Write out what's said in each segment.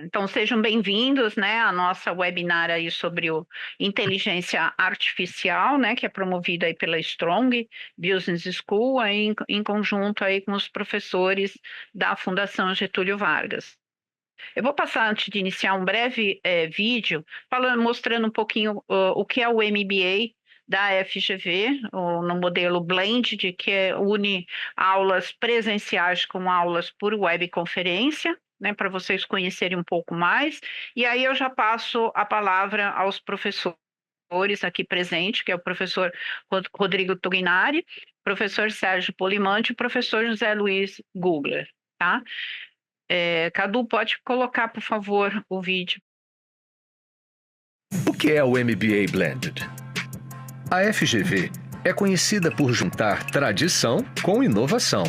Então, sejam bem-vindos, né, à nossa webinar aí sobre inteligência artificial, né, que é promovida aí pela Strong Business School, aí em conjunto aí com os professores da Fundação Getúlio Vargas. Eu vou passar, antes de iniciar, um breve vídeo mostrando um pouquinho o que é o MBA da FGV, no modelo Blended, que une aulas presenciais com aulas por webconferência, né, para vocês conhecerem um pouco mais. E aí eu já passo a palavra aos professores aqui presentes, que é o professor Rodrigo Tognari, professor Sérgio Polimante e o professor José Luiz Gugler, tá? Cadu, pode colocar, por favor, o vídeo. O que é o MBA Blended? A FGV é conhecida por juntar tradição com inovação.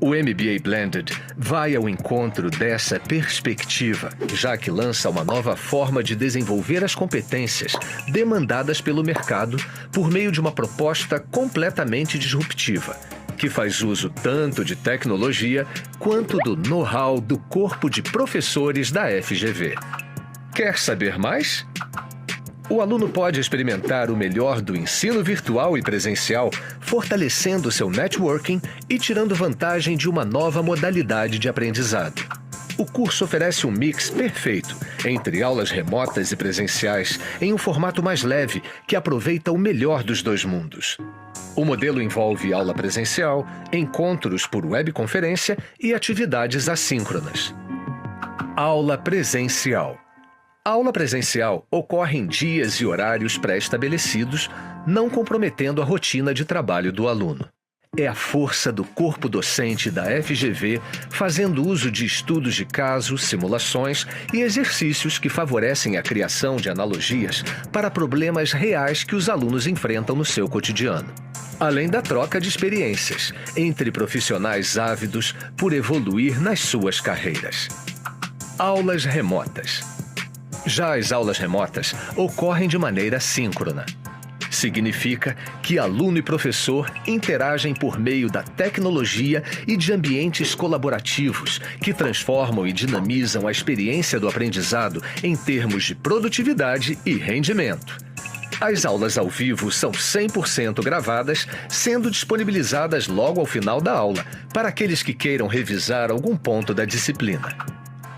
O MBA Blended vai ao encontro dessa perspectiva, já que lança uma nova forma de desenvolver as competências demandadas pelo mercado por meio de uma proposta completamente disruptiva, que faz uso tanto de tecnologia quanto do know-how do corpo de professores da FGV. Quer saber mais? O aluno pode experimentar o melhor do ensino virtual e presencial, fortalecendo seu networking e tirando vantagem de uma nova modalidade de aprendizado. O curso oferece um mix perfeito entre aulas remotas e presenciais em um formato mais leve que aproveita o melhor dos dois mundos. O modelo envolve aula presencial, encontros por webconferência e atividades assíncronas. Aula presencial. A aula presencial ocorre em dias e horários pré-estabelecidos, não comprometendo a rotina de trabalho do aluno. É a força do corpo docente da FGV fazendo uso de estudos de caso, simulações e exercícios que favorecem a criação de analogias para problemas reais que os alunos enfrentam no seu cotidiano. Além da troca de experiências entre profissionais ávidos por evoluir nas suas carreiras. Aulas remotas. Já as aulas remotas ocorrem de maneira síncrona. Significa que aluno e professor interagem por meio da tecnologia e de ambientes colaborativos que transformam e dinamizam a experiência do aprendizado em termos de produtividade e rendimento. As aulas ao vivo são 100% gravadas, sendo disponibilizadas logo ao final da aula, para aqueles que queiram revisar algum ponto da disciplina.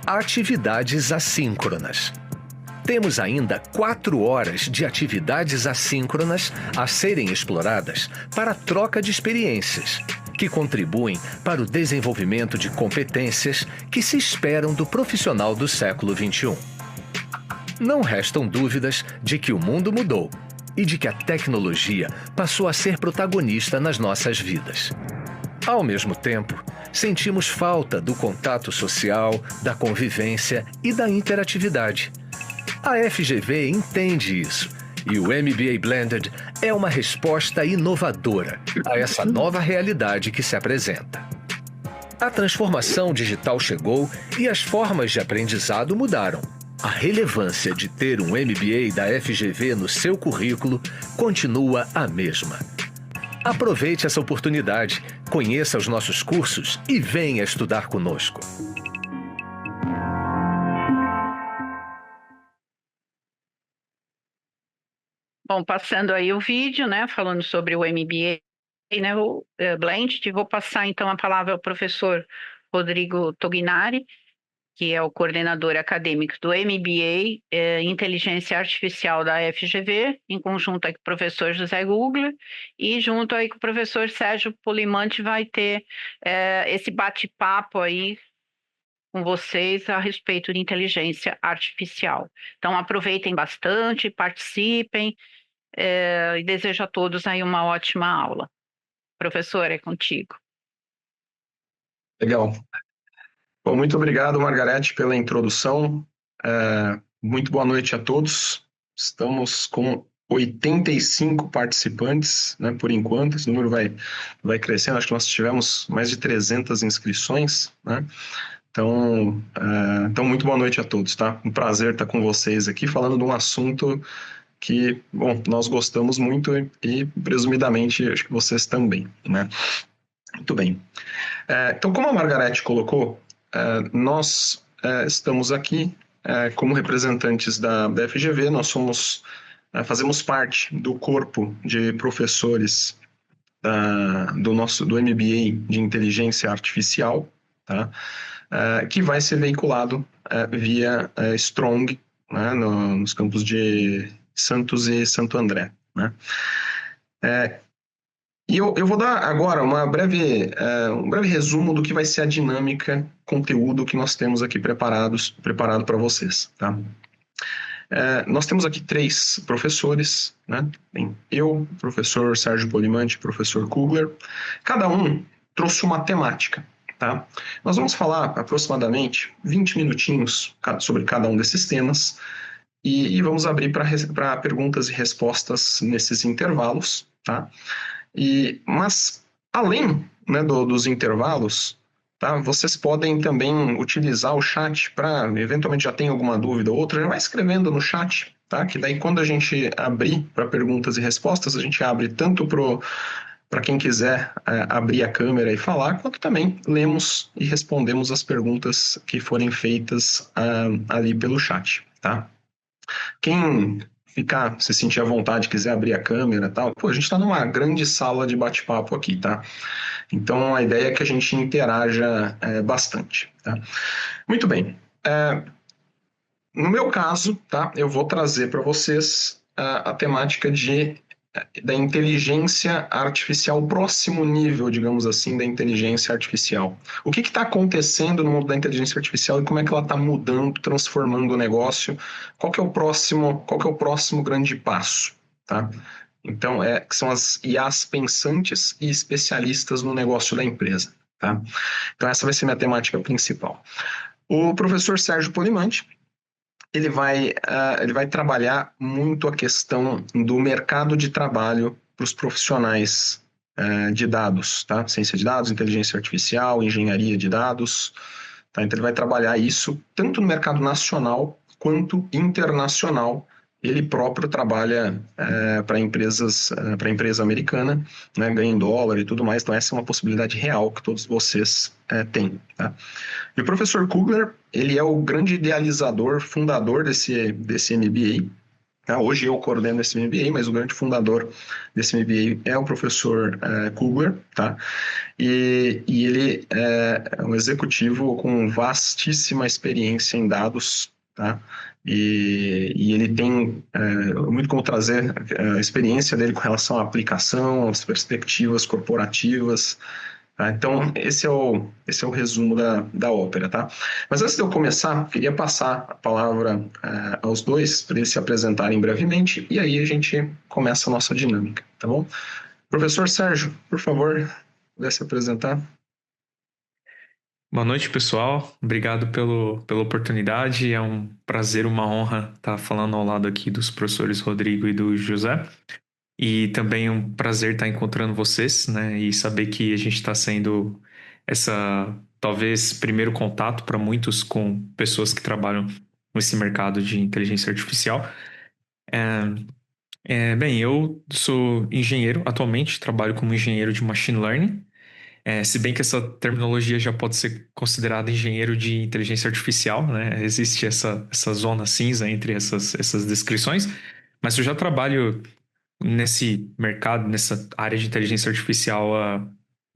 Atividades assíncronas. Temos ainda 4 horas de atividades assíncronas a serem exploradas para a troca de experiências, que contribuem para o desenvolvimento de competências que se esperam do profissional do século XXI. Não restam dúvidas de que o mundo mudou e de que a tecnologia passou a ser protagonista nas nossas vidas. Ao mesmo tempo, sentimos falta do contato social, da convivência e da interatividade. A FGV entende isso, e o MBA Blended é uma resposta inovadora a essa nova realidade que se apresenta. A transformação digital chegou e as formas de aprendizado mudaram. A relevância de ter um MBA da FGV no seu currículo continua a mesma. Aproveite essa oportunidade, conheça os nossos cursos e venha estudar conosco. Bom, passando aí o vídeo, né, falando sobre o MBA, né, o Blended, vou passar então a palavra ao professor Rodrigo Tognari, que é o coordenador acadêmico do MBA Inteligência Artificial da FGV, em conjunto aí com o professor José Gugler, e junto aí com o professor Sérgio Polimante vai ter esse bate-papo aí com vocês a respeito de inteligência artificial. Então aproveitem bastante, participem, e desejo a todos aí uma ótima aula. Professor, é contigo. Legal. Bom, muito obrigado, Margarete, pela introdução. Muito boa noite a todos. Estamos com 85 participantes, né, por enquanto. Esse número vai crescendo. Acho que nós tivemos mais de 300 inscrições, né? Então, muito boa noite a todos, tá? Um prazer estar com vocês aqui, falando de um assunto que, bom, nós gostamos muito e presumidamente, acho que vocês também, né? Muito bem. Então, como a Margarete colocou, nós estamos aqui como representantes da FGV. Nós fazemos parte do corpo de professores do MBA de Inteligência Artificial, tá? Que vai ser veiculado via Strong, né, nos campos de Santos e Santo André, né? E eu vou dar agora um breve resumo do que vai ser a dinâmica, conteúdo que nós temos aqui preparado para vocês, tá? Nós temos aqui 3 professores, né? Tem eu, professor Sérgio Polimante, professor Kugler. Cada um trouxe uma temática, tá? Nós vamos falar aproximadamente 20 minutinhos sobre cada um desses temas e vamos abrir para perguntas e respostas nesses intervalos, tá? Mas, além, né, dos intervalos, tá, vocês podem também utilizar o chat para, eventualmente já tem alguma dúvida ou outra, já vai escrevendo no chat, tá? Que daí quando a gente abrir para perguntas e respostas, a gente abre tanto para quem quiser abrir a câmera e falar, quanto também lemos e respondemos as perguntas que forem feitas ali pelo chat, tá? Quem se sentir à vontade, quiser abrir a câmera e tal, a gente está numa grande sala de bate-papo aqui, tá? Então, a ideia é que a gente interaja bastante, tá? Muito bem. No meu caso, tá, eu vou trazer para vocês a temática da inteligência artificial, o próximo nível, digamos assim, da inteligência artificial. O que está acontecendo no mundo da inteligência artificial e como é que ela está mudando, transformando o negócio? Qual que é o próximo grande passo, tá? Então, que são as IAs pensantes e especialistas no negócio da empresa, tá? Então, essa vai ser minha temática principal. O professor Sérgio Polimante, ele vai trabalhar muito a questão do mercado de trabalho para os profissionais de dados, tá? Ciência de dados, inteligência artificial, engenharia de dados, tá? Então ele vai trabalhar isso tanto no mercado nacional quanto internacional. Ele próprio trabalha para empresa americana, né, ganha em dólar e tudo mais. Então essa é uma possibilidade real que todos vocês têm, tá? E o professor Kugler, ele é o grande idealizador, fundador desse MBA. Tá? Hoje eu coordeno esse MBA, mas o grande fundador desse MBA é o professor Kugler, tá? E ele é um executivo com vastíssima experiência em dados, tá? E ele tem muito como trazer a experiência dele com relação à aplicação, às perspectivas corporativas. Tá? Então, esse é o resumo da ópera, tá? Mas antes de eu começar, queria passar a palavra aos dois, para eles se apresentarem brevemente, e aí a gente começa a nossa dinâmica, tá bom? Professor Sérgio, por favor, pudesse se apresentar. Boa noite, pessoal. Obrigado pela oportunidade. É um prazer, uma honra estar falando ao lado aqui dos professores Rodrigo e do José. E também um prazer estar encontrando vocês, né? E saber que a gente está sendo talvez, primeiro contato para muitos com pessoas que trabalham nesse mercado de inteligência artificial. Bem, eu sou engenheiro, atualmente trabalho como engenheiro de machine learning. Se bem que essa terminologia já pode ser considerada engenheiro de inteligência artificial, né? Existe essa zona cinza entre essas descrições, mas eu já trabalho nesse mercado, nessa área de inteligência artificial há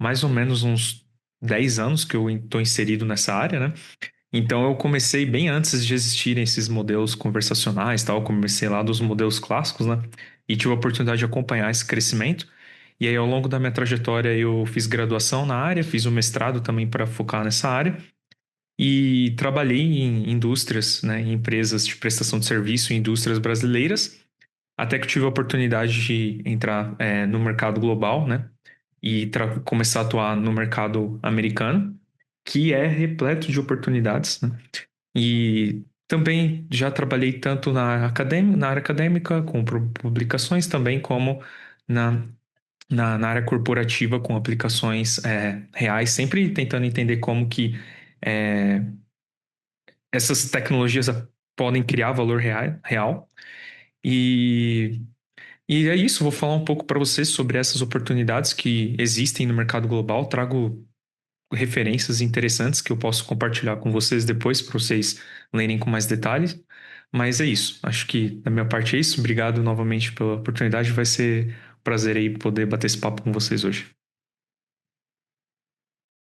mais ou menos uns 10 anos que eu estou inserido nessa área, né? Então eu comecei bem antes de existirem esses modelos conversacionais, tal, eu comecei lá dos modelos clássicos, né? E tive a oportunidade de acompanhar esse crescimento. E aí, ao longo da minha trajetória, eu fiz graduação na área, fiz um mestrado também para focar nessa área e trabalhei em indústrias, né, em empresas de prestação de serviço, em indústrias brasileiras, até que tive a oportunidade de entrar no mercado global, né, e começar a atuar no mercado americano, que é repleto de oportunidades, né? E também já trabalhei tanto na área acadêmica, com publicações, também como na área corporativa com aplicações reais, sempre tentando entender como que essas tecnologias podem criar valor real. E é isso, vou falar um pouco para vocês sobre essas oportunidades que existem no mercado global. Trago referências interessantes que eu posso compartilhar com vocês depois, para vocês lerem com mais detalhes. Mas é isso. Acho que da minha parte é isso. Obrigado novamente pela oportunidade. Vai ser um prazer aí poder bater esse papo com vocês hoje.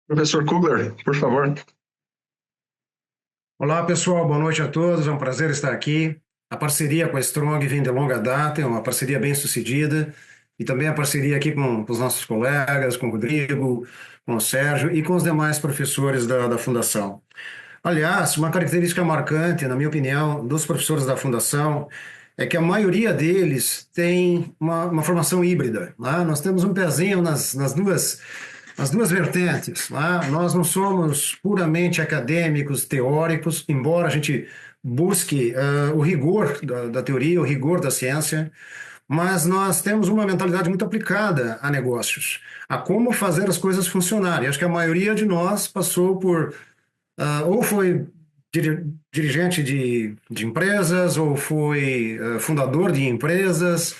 Professor Kugler, por favor. Olá, pessoal. Boa noite a todos. É um prazer estar aqui. A parceria com a Strong vem de longa data, é uma parceria bem sucedida. E também a parceria aqui com os nossos colegas, com o Rodrigo, com o Sérgio e com os demais professores da Fundação. Aliás, uma característica marcante, na minha opinião, dos professores da Fundação é que a maioria deles tem uma formação híbrida, né? Nós temos um pezinho nas duas vertentes, né? Nós não somos puramente acadêmicos, teóricos, embora a gente busque o rigor da teoria, o rigor da ciência, mas nós temos uma mentalidade muito aplicada a negócios, a como fazer as coisas funcionarem. Acho que a maioria de nós passou por ou foi dirigente de empresas, ou foi fundador de empresas.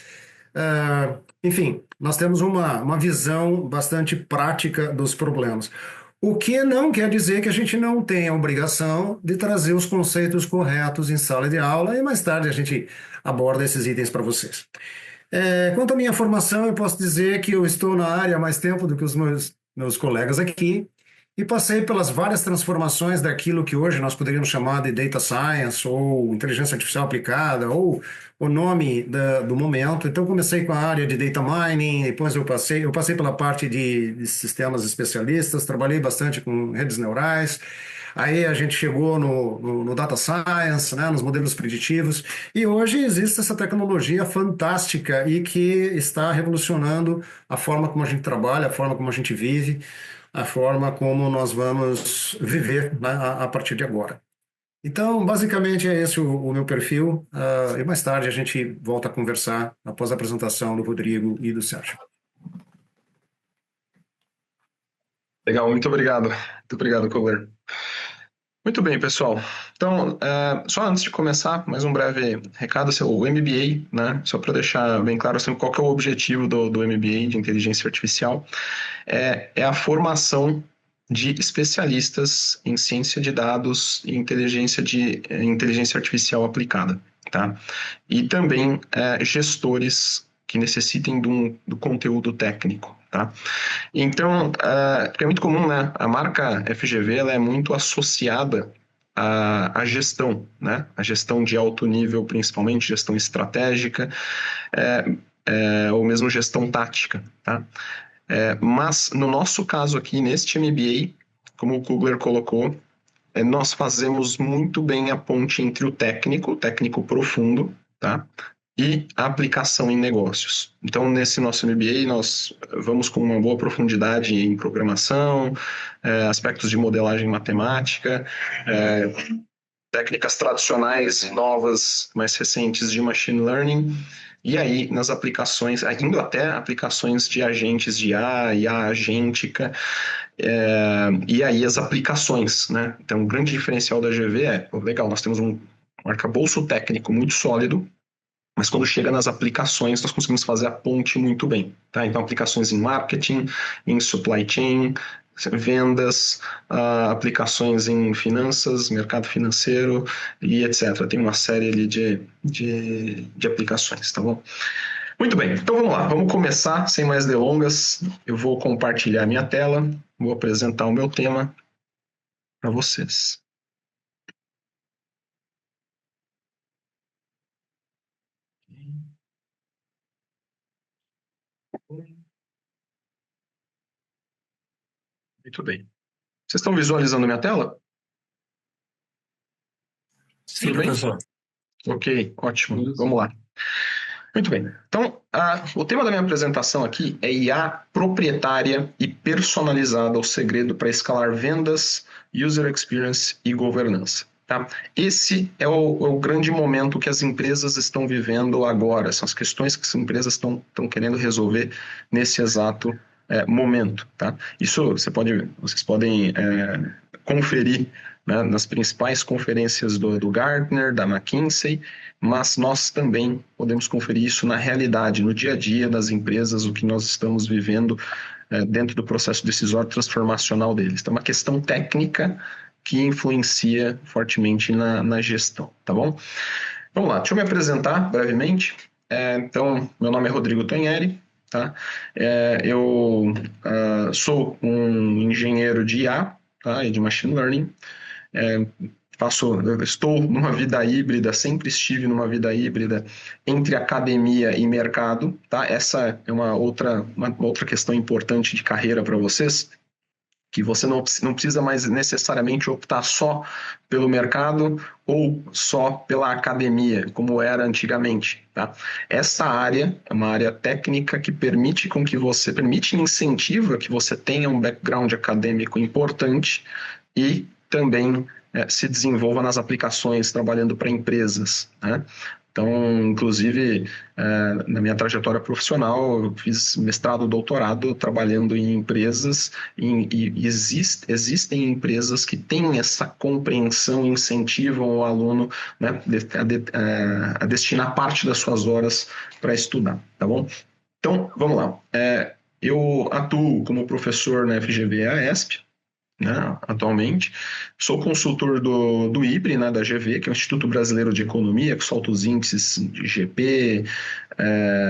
Enfim, nós temos uma visão bastante prática dos problemas. O que não quer dizer que a gente não tenha a obrigação de trazer os conceitos corretos em sala de aula, e mais tarde a gente aborda esses itens para vocês. Quanto à minha formação, eu posso dizer que eu estou na área há mais tempo do que os meus colegas aqui, e passei pelas várias transformações daquilo que hoje nós poderíamos chamar de data science ou inteligência artificial aplicada ou o nome do momento. Então comecei com a área de data mining, depois eu passei pela parte de sistemas especialistas, trabalhei bastante com redes neurais. Aí a gente chegou no data science, né, nos modelos preditivos, e hoje existe essa tecnologia fantástica e que está revolucionando a forma como a gente trabalha, a forma como a gente vive, a forma como nós vamos viver, né, a partir de agora. Então, basicamente, é esse o meu perfil, e mais tarde a gente volta a conversar após a apresentação do Rodrigo e do Sérgio. Legal, muito obrigado. Muito obrigado, Kugler. Muito bem, pessoal. Então, só antes de começar, mais um breve recado, o MBA, né? Só para deixar bem claro assim, qual que é o objetivo do MBA de Inteligência Artificial, é a formação de especialistas em ciência de dados e inteligência artificial aplicada, tá? E também gestores que necessitem do conteúdo técnico, tá? Então, é muito comum, né? A marca FGV ela é muito associada à gestão, né? A gestão de alto nível, principalmente gestão estratégica, ou mesmo gestão tática, tá? Mas, no nosso caso aqui, neste MBA, como o Kugler colocou, nós fazemos muito bem a ponte entre o técnico profundo, tá? E a aplicação em negócios. Então, nesse nosso MBA, nós vamos com uma boa profundidade em programação, aspectos de modelagem matemática, técnicas tradicionais e novas, mais recentes de machine learning, e aí nas aplicações, indo até aplicações de agentes de IA agêntica, e aí as aplicações, né? Então, o grande diferencial da GV legal, nós temos um arcabouço técnico muito sólido, mas quando chega nas aplicações, nós conseguimos fazer a ponte muito bem, tá? Então, aplicações em marketing, em supply chain, vendas, aplicações em finanças, mercado financeiro e etc. Tem uma série ali de aplicações, tá bom? Muito bem, então vamos lá, vamos começar, sem mais delongas. Eu vou compartilhar minha tela, vou apresentar o meu tema para vocês. Muito bem. Vocês estão visualizando minha tela? Sim, professor. Ok, ótimo. Vamos lá. Muito bem. Então, o tema da minha apresentação aqui é IA proprietária e personalizada, o segredo para escalar vendas, user experience e governança. Tá? Esse é o grande momento que as empresas estão vivendo agora. São as questões que as empresas estão querendo resolver nesse exato momento. Tá? Isso vocês podem conferir, né, nas principais conferências do Gartner, da McKinsey, mas nós também podemos conferir isso na realidade, no dia a dia das empresas, o que nós estamos vivendo dentro do processo decisório transformacional deles. Então, é uma questão técnica que influencia fortemente na gestão, tá bom? Vamos lá, deixa eu me apresentar brevemente. Então, meu nome é Rodrigo Tonheri, tá? Eu sou um engenheiro de IA, tá? E de Machine Learning. Estou numa vida híbrida, sempre estive numa vida híbrida entre academia e mercado, tá? Essa é uma outra questão importante de carreira para vocês, que você não precisa mais necessariamente optar só pelo mercado ou só pela academia, como era antigamente, tá? Essa área é uma área técnica que permite e incentiva que você tenha um background acadêmico importante e também se desenvolva nas aplicações trabalhando para empresas, né? Então, inclusive, na minha trajetória profissional, eu fiz mestrado, doutorado trabalhando em empresas e existem empresas que têm essa compreensão e incentivam o aluno, né, a destinar parte das suas horas para estudar, tá bom? Então, vamos lá. Eu atuo como professor na FGV e AESP, né, atualmente. Sou consultor do IBRE, né, da GV, que é o Instituto Brasileiro de Economia, que solta os índices de GP,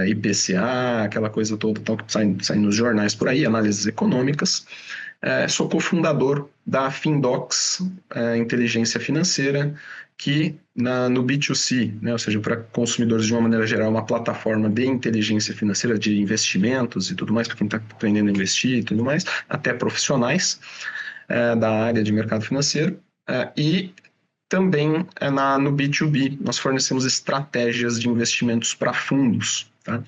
IPCA, aquela coisa toda que sai nos jornais por aí, análises econômicas. Sou cofundador da Findox, Inteligência Financeira, que no B2C, né, ou seja, para consumidores de uma maneira geral, uma plataforma de inteligência financeira, de investimentos e tudo mais, para quem está aprendendo a investir e tudo mais, até profissionais da área de mercado financeiro, e também no B2B, nós fornecemos estratégias de investimentos para fundos, tá?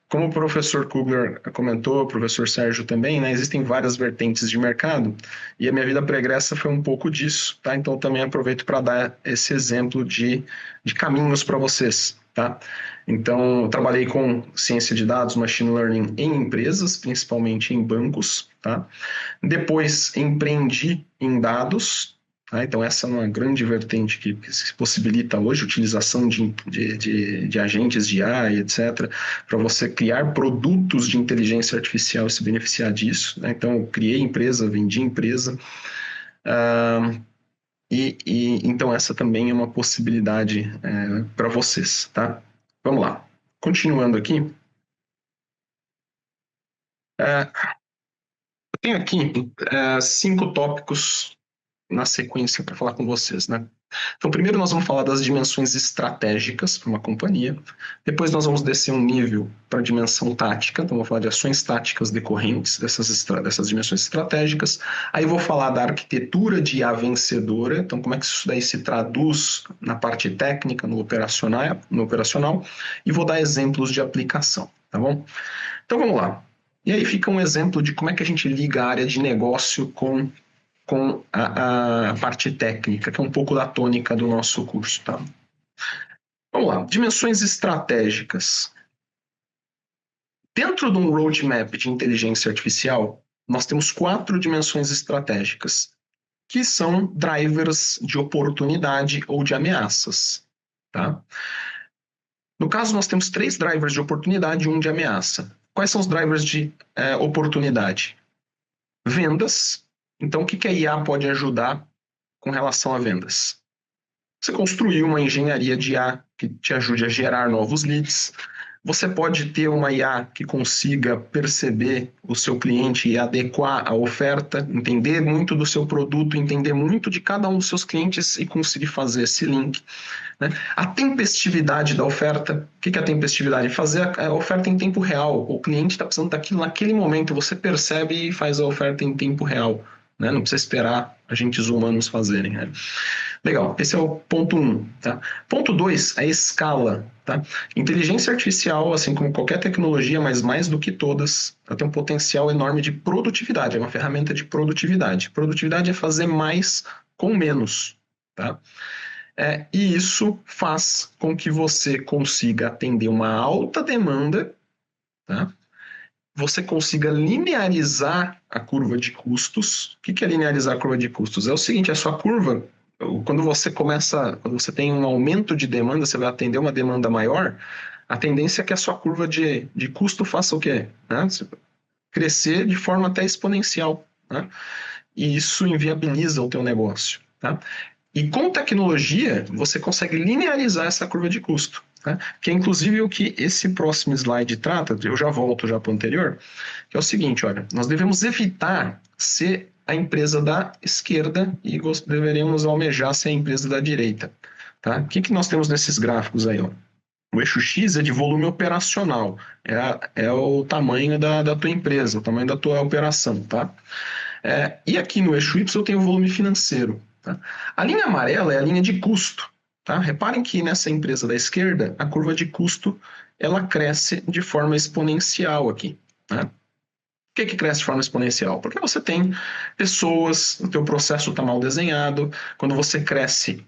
Como o professor Kugler comentou, o professor Sérgio também, né, existem várias vertentes de mercado e a minha vida pregressa foi um pouco disso, tá? Então eu também aproveito para dar esse exemplo de caminhos para vocês, tá? Então, eu trabalhei com ciência de dados, machine learning em empresas, principalmente em bancos, tá? Depois, empreendi em dados, tá? Então, essa é uma grande vertente que se possibilita hoje a utilização de agentes de IA e etc., para você criar produtos de inteligência artificial e se beneficiar disso, né? Então, eu criei empresa, vendi empresa, então essa também é uma possibilidade para vocês, tá? Vamos lá. Continuando aqui. Eu tenho aqui 5 tópicos na sequência para falar com vocês, né? Então, primeiro nós vamos falar das dimensões estratégicas para uma companhia. Depois nós vamos descer um nível para a dimensão tática. Então, vou falar de ações táticas decorrentes dessas dimensões estratégicas. Aí vou falar da arquitetura de IA vencedora. Então, como é que isso daí se traduz na parte técnica, no operacional. E vou dar exemplos de aplicação, tá bom? Então, vamos lá. E aí fica um exemplo de como é que a gente liga a área de negócio com a parte técnica, que é um pouco da tônica do nosso curso, tá? Vamos lá, dimensões estratégicas. Dentro de um roadmap de inteligência artificial, nós temos 4 dimensões estratégicas, que são drivers de oportunidade ou de ameaças, tá? No caso, nós temos 3 drivers de oportunidade e 1 de ameaça. Quais são os drivers de oportunidade? Vendas. Então, o que a IA pode ajudar com relação a vendas? Você construir uma engenharia de IA que te ajude a gerar novos leads. Você pode ter uma IA que consiga perceber o seu cliente e adequar a oferta, entender muito do seu produto, entender muito de cada um dos seus clientes e conseguir fazer esse link, né? A tempestividade da oferta. O que é a tempestividade? Fazer a oferta em tempo real. O cliente está precisando daquilo naquele momento, você percebe e faz a oferta em tempo real, né? Não precisa esperar agentes humanos fazerem, né? Legal, esse é o ponto 1. Tá? Ponto 2, a escala. Tá? Inteligência artificial, assim como qualquer tecnologia, mas mais do que todas, ela tem um potencial enorme de produtividade, é uma ferramenta de produtividade. Produtividade é fazer mais com menos. Tá? E isso faz com que você consiga atender uma alta demanda, tá? Você consiga linearizar a curva de custos. O que é linearizar a curva de custos? É o seguinte, a sua curva, quando você tem um aumento de demanda, você vai atender uma demanda maior, a tendência é que a sua curva de custo faça o quê? Né? crescer de forma até exponencial, né? E isso inviabiliza o teu negócio, tá? E com tecnologia, você consegue linearizar essa curva de custo, tá? Que é inclusive o que esse próximo slide trata, eu já volto já para o anterior, que é o seguinte, olha, nós devemos evitar ser a empresa da esquerda e deveríamos almejar ser a empresa da direita, tá? O que nós temos nesses gráficos aí, ó? O eixo X é de volume operacional, é o tamanho da tua empresa, o tamanho da tua operação, tá? E aqui no eixo Y eu tenho o volume financeiro. Tá? A linha amarela é a linha de custo. Tá? Reparem que nessa empresa da esquerda, a curva de custo ela cresce de forma exponencial aqui. Tá? Por que cresce de forma exponencial? Porque você tem pessoas, o teu processo está mal desenhado, quando você cresce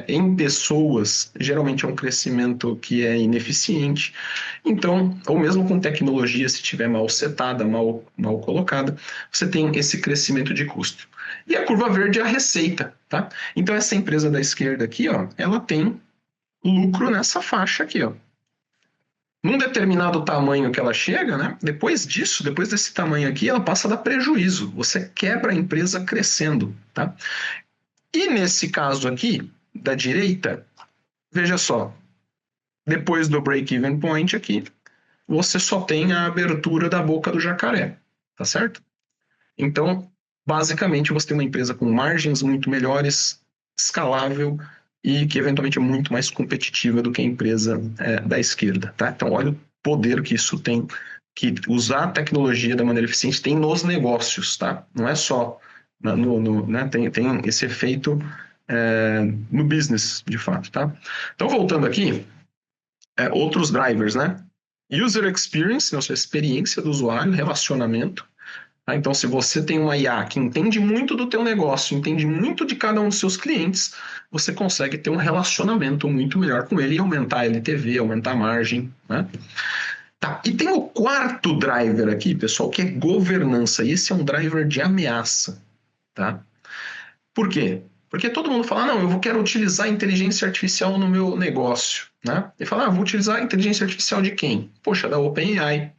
em pessoas, geralmente é um crescimento que é ineficiente. Então, ou mesmo com tecnologia, se estiver mal setada, mal colocada, você tem esse crescimento de custo. E a curva verde é a receita, tá? Então, essa empresa da esquerda aqui, ó, ela tem lucro nessa faixa aqui, ó. Num determinado tamanho que ela chega, né? Depois disso, depois desse tamanho aqui, ela passa a dar prejuízo. Você quebra a empresa crescendo, tá? E nesse caso aqui, da direita, veja só, depois do break-even point aqui, você só tem a abertura da boca do jacaré, tá certo? Então, basicamente, você tem uma empresa com margens muito melhores, escalável e que eventualmente é muito mais competitiva do que a empresa da esquerda, tá? Então, olha o poder que isso tem, que usar a tecnologia da maneira eficiente tem nos negócios, tá? Não é só né? Tem esse efeito no business, de fato, tá? Então, voltando aqui, outros drivers, né? User experience, né? A sua experiência do usuário, relacionamento. Tá? Então, se você tem uma IA que entende muito do teu negócio, entende muito de cada um dos seus clientes, você consegue ter um relacionamento muito melhor com ele e aumentar a LTV, aumentar a margem, né? Tá. E tem o quarto driver aqui, pessoal, que é governança. E esse é um driver de ameaça, tá? Por quê? Porque todo mundo fala, não, eu quero utilizar a inteligência artificial no meu negócio, né? E fala, vou utilizar a inteligência artificial de quem? Poxa, da OpenAI,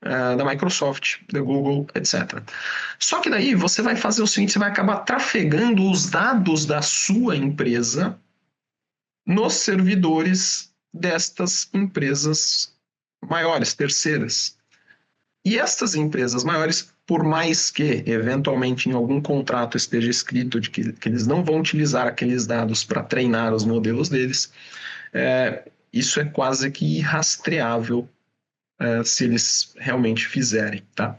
da Microsoft, da Google, etc. Só que daí você vai fazer o seguinte, você vai acabar trafegando os dados da sua empresa nos servidores destas empresas maiores, terceiras. E estas empresas maiores, por mais que eventualmente em algum contrato esteja escrito de que eles não vão utilizar aqueles dados para treinar os modelos deles, isso é quase que irrastreável se eles realmente fizerem, tá?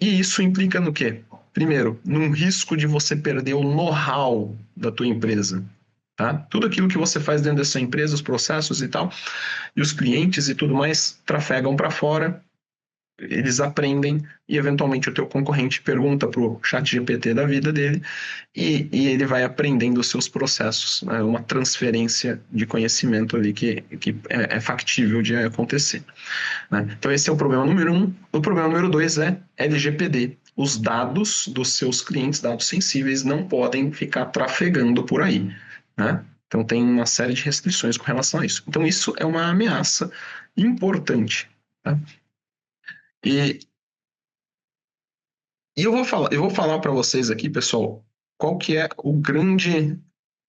E isso implica no quê? Primeiro, num risco de você perder o know-how da tua empresa, tá? Tudo aquilo que você faz dentro dessa empresa, os processos e tal, e os clientes e tudo mais, trafegam para fora, eles aprendem e eventualmente o teu concorrente pergunta para o chat GPT da vida dele e ele vai aprendendo os seus processos, né? Uma transferência de conhecimento ali que é factível de acontecer, né? Então esse é o problema número 1. O problema número 2 é LGPD. Os dados dos seus clientes, dados sensíveis, não podem ficar trafegando por aí, né? Então tem uma série de restrições com relação a isso. Então isso é uma ameaça importante, tá? E eu vou falar para vocês aqui, pessoal, qual que é o grande...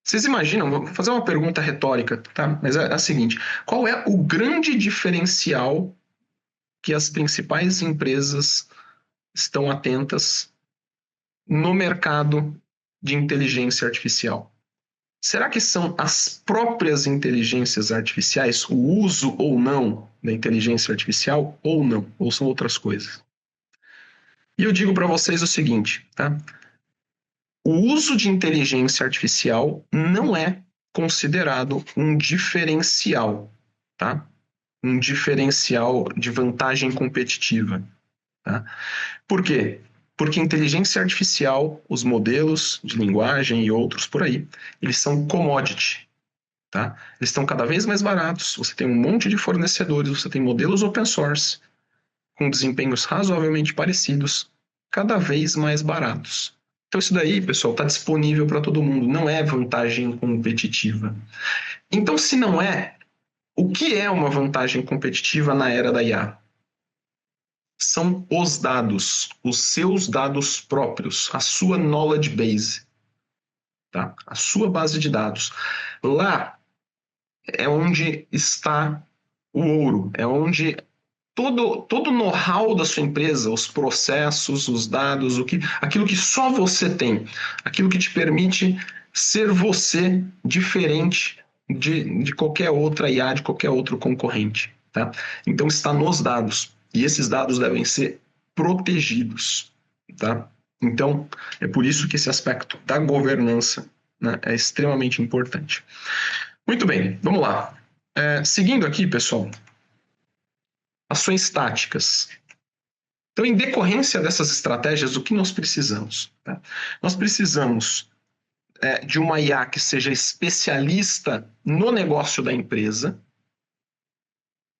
Vocês imaginam, vou fazer uma pergunta retórica, tá? Mas é a seguinte, qual é o grande diferencial que as principais empresas estão atentas no mercado de inteligência artificial? Será que são as próprias inteligências artificiais, o uso ou não da inteligência artificial, ou não? Ou são outras coisas? E eu digo para vocês o seguinte, tá? O uso de inteligência artificial não é considerado um diferencial, tá? Um diferencial de vantagem competitiva, tá? Por quê? Porque inteligência artificial, os modelos de linguagem e outros por aí, eles são commodity, tá? Eles estão cada vez mais baratos, você tem um monte de fornecedores, você tem modelos open source, com desempenhos razoavelmente parecidos, cada vez mais baratos. Então isso daí, pessoal, está disponível para todo mundo, não é vantagem competitiva. Então, se não é, o que é uma vantagem competitiva na era da IA? são os dados, os seus dados próprios, a sua knowledge base, tá? A sua base de dados. Lá é onde está o ouro, é onde todo o know-how da sua empresa, os processos, os dados, aquilo que só você tem, aquilo que te permite ser você diferente de qualquer outra IA, de qualquer outro concorrente. Tá? Então está nos dados, e esses dados devem ser protegidos. Tá? Então é por isso que esse aspecto da governança, né, é extremamente importante. Muito bem, vamos lá. Seguindo aqui, pessoal, ações táticas. Então, em decorrência dessas estratégias, o que nós precisamos? Tá? Nós precisamos de uma IA que seja especialista no negócio da empresa.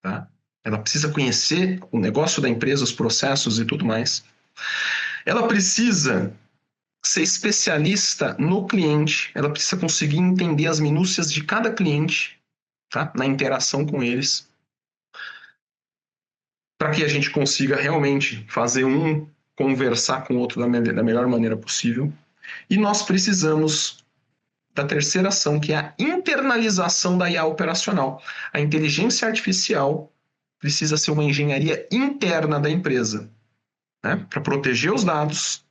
Tá? Ela precisa conhecer o negócio da empresa, os processos e tudo mais. Ela precisa ser especialista no cliente, ela precisa conseguir entender as minúcias de cada cliente, tá? Na interação com eles, para que a gente consiga realmente fazer um conversar com o outro da melhor maneira possível. E nós precisamos da terceira ação, que é a internalização da IA operacional. A inteligência artificial precisa ser uma engenharia interna da empresa, né? Para proteger os dados,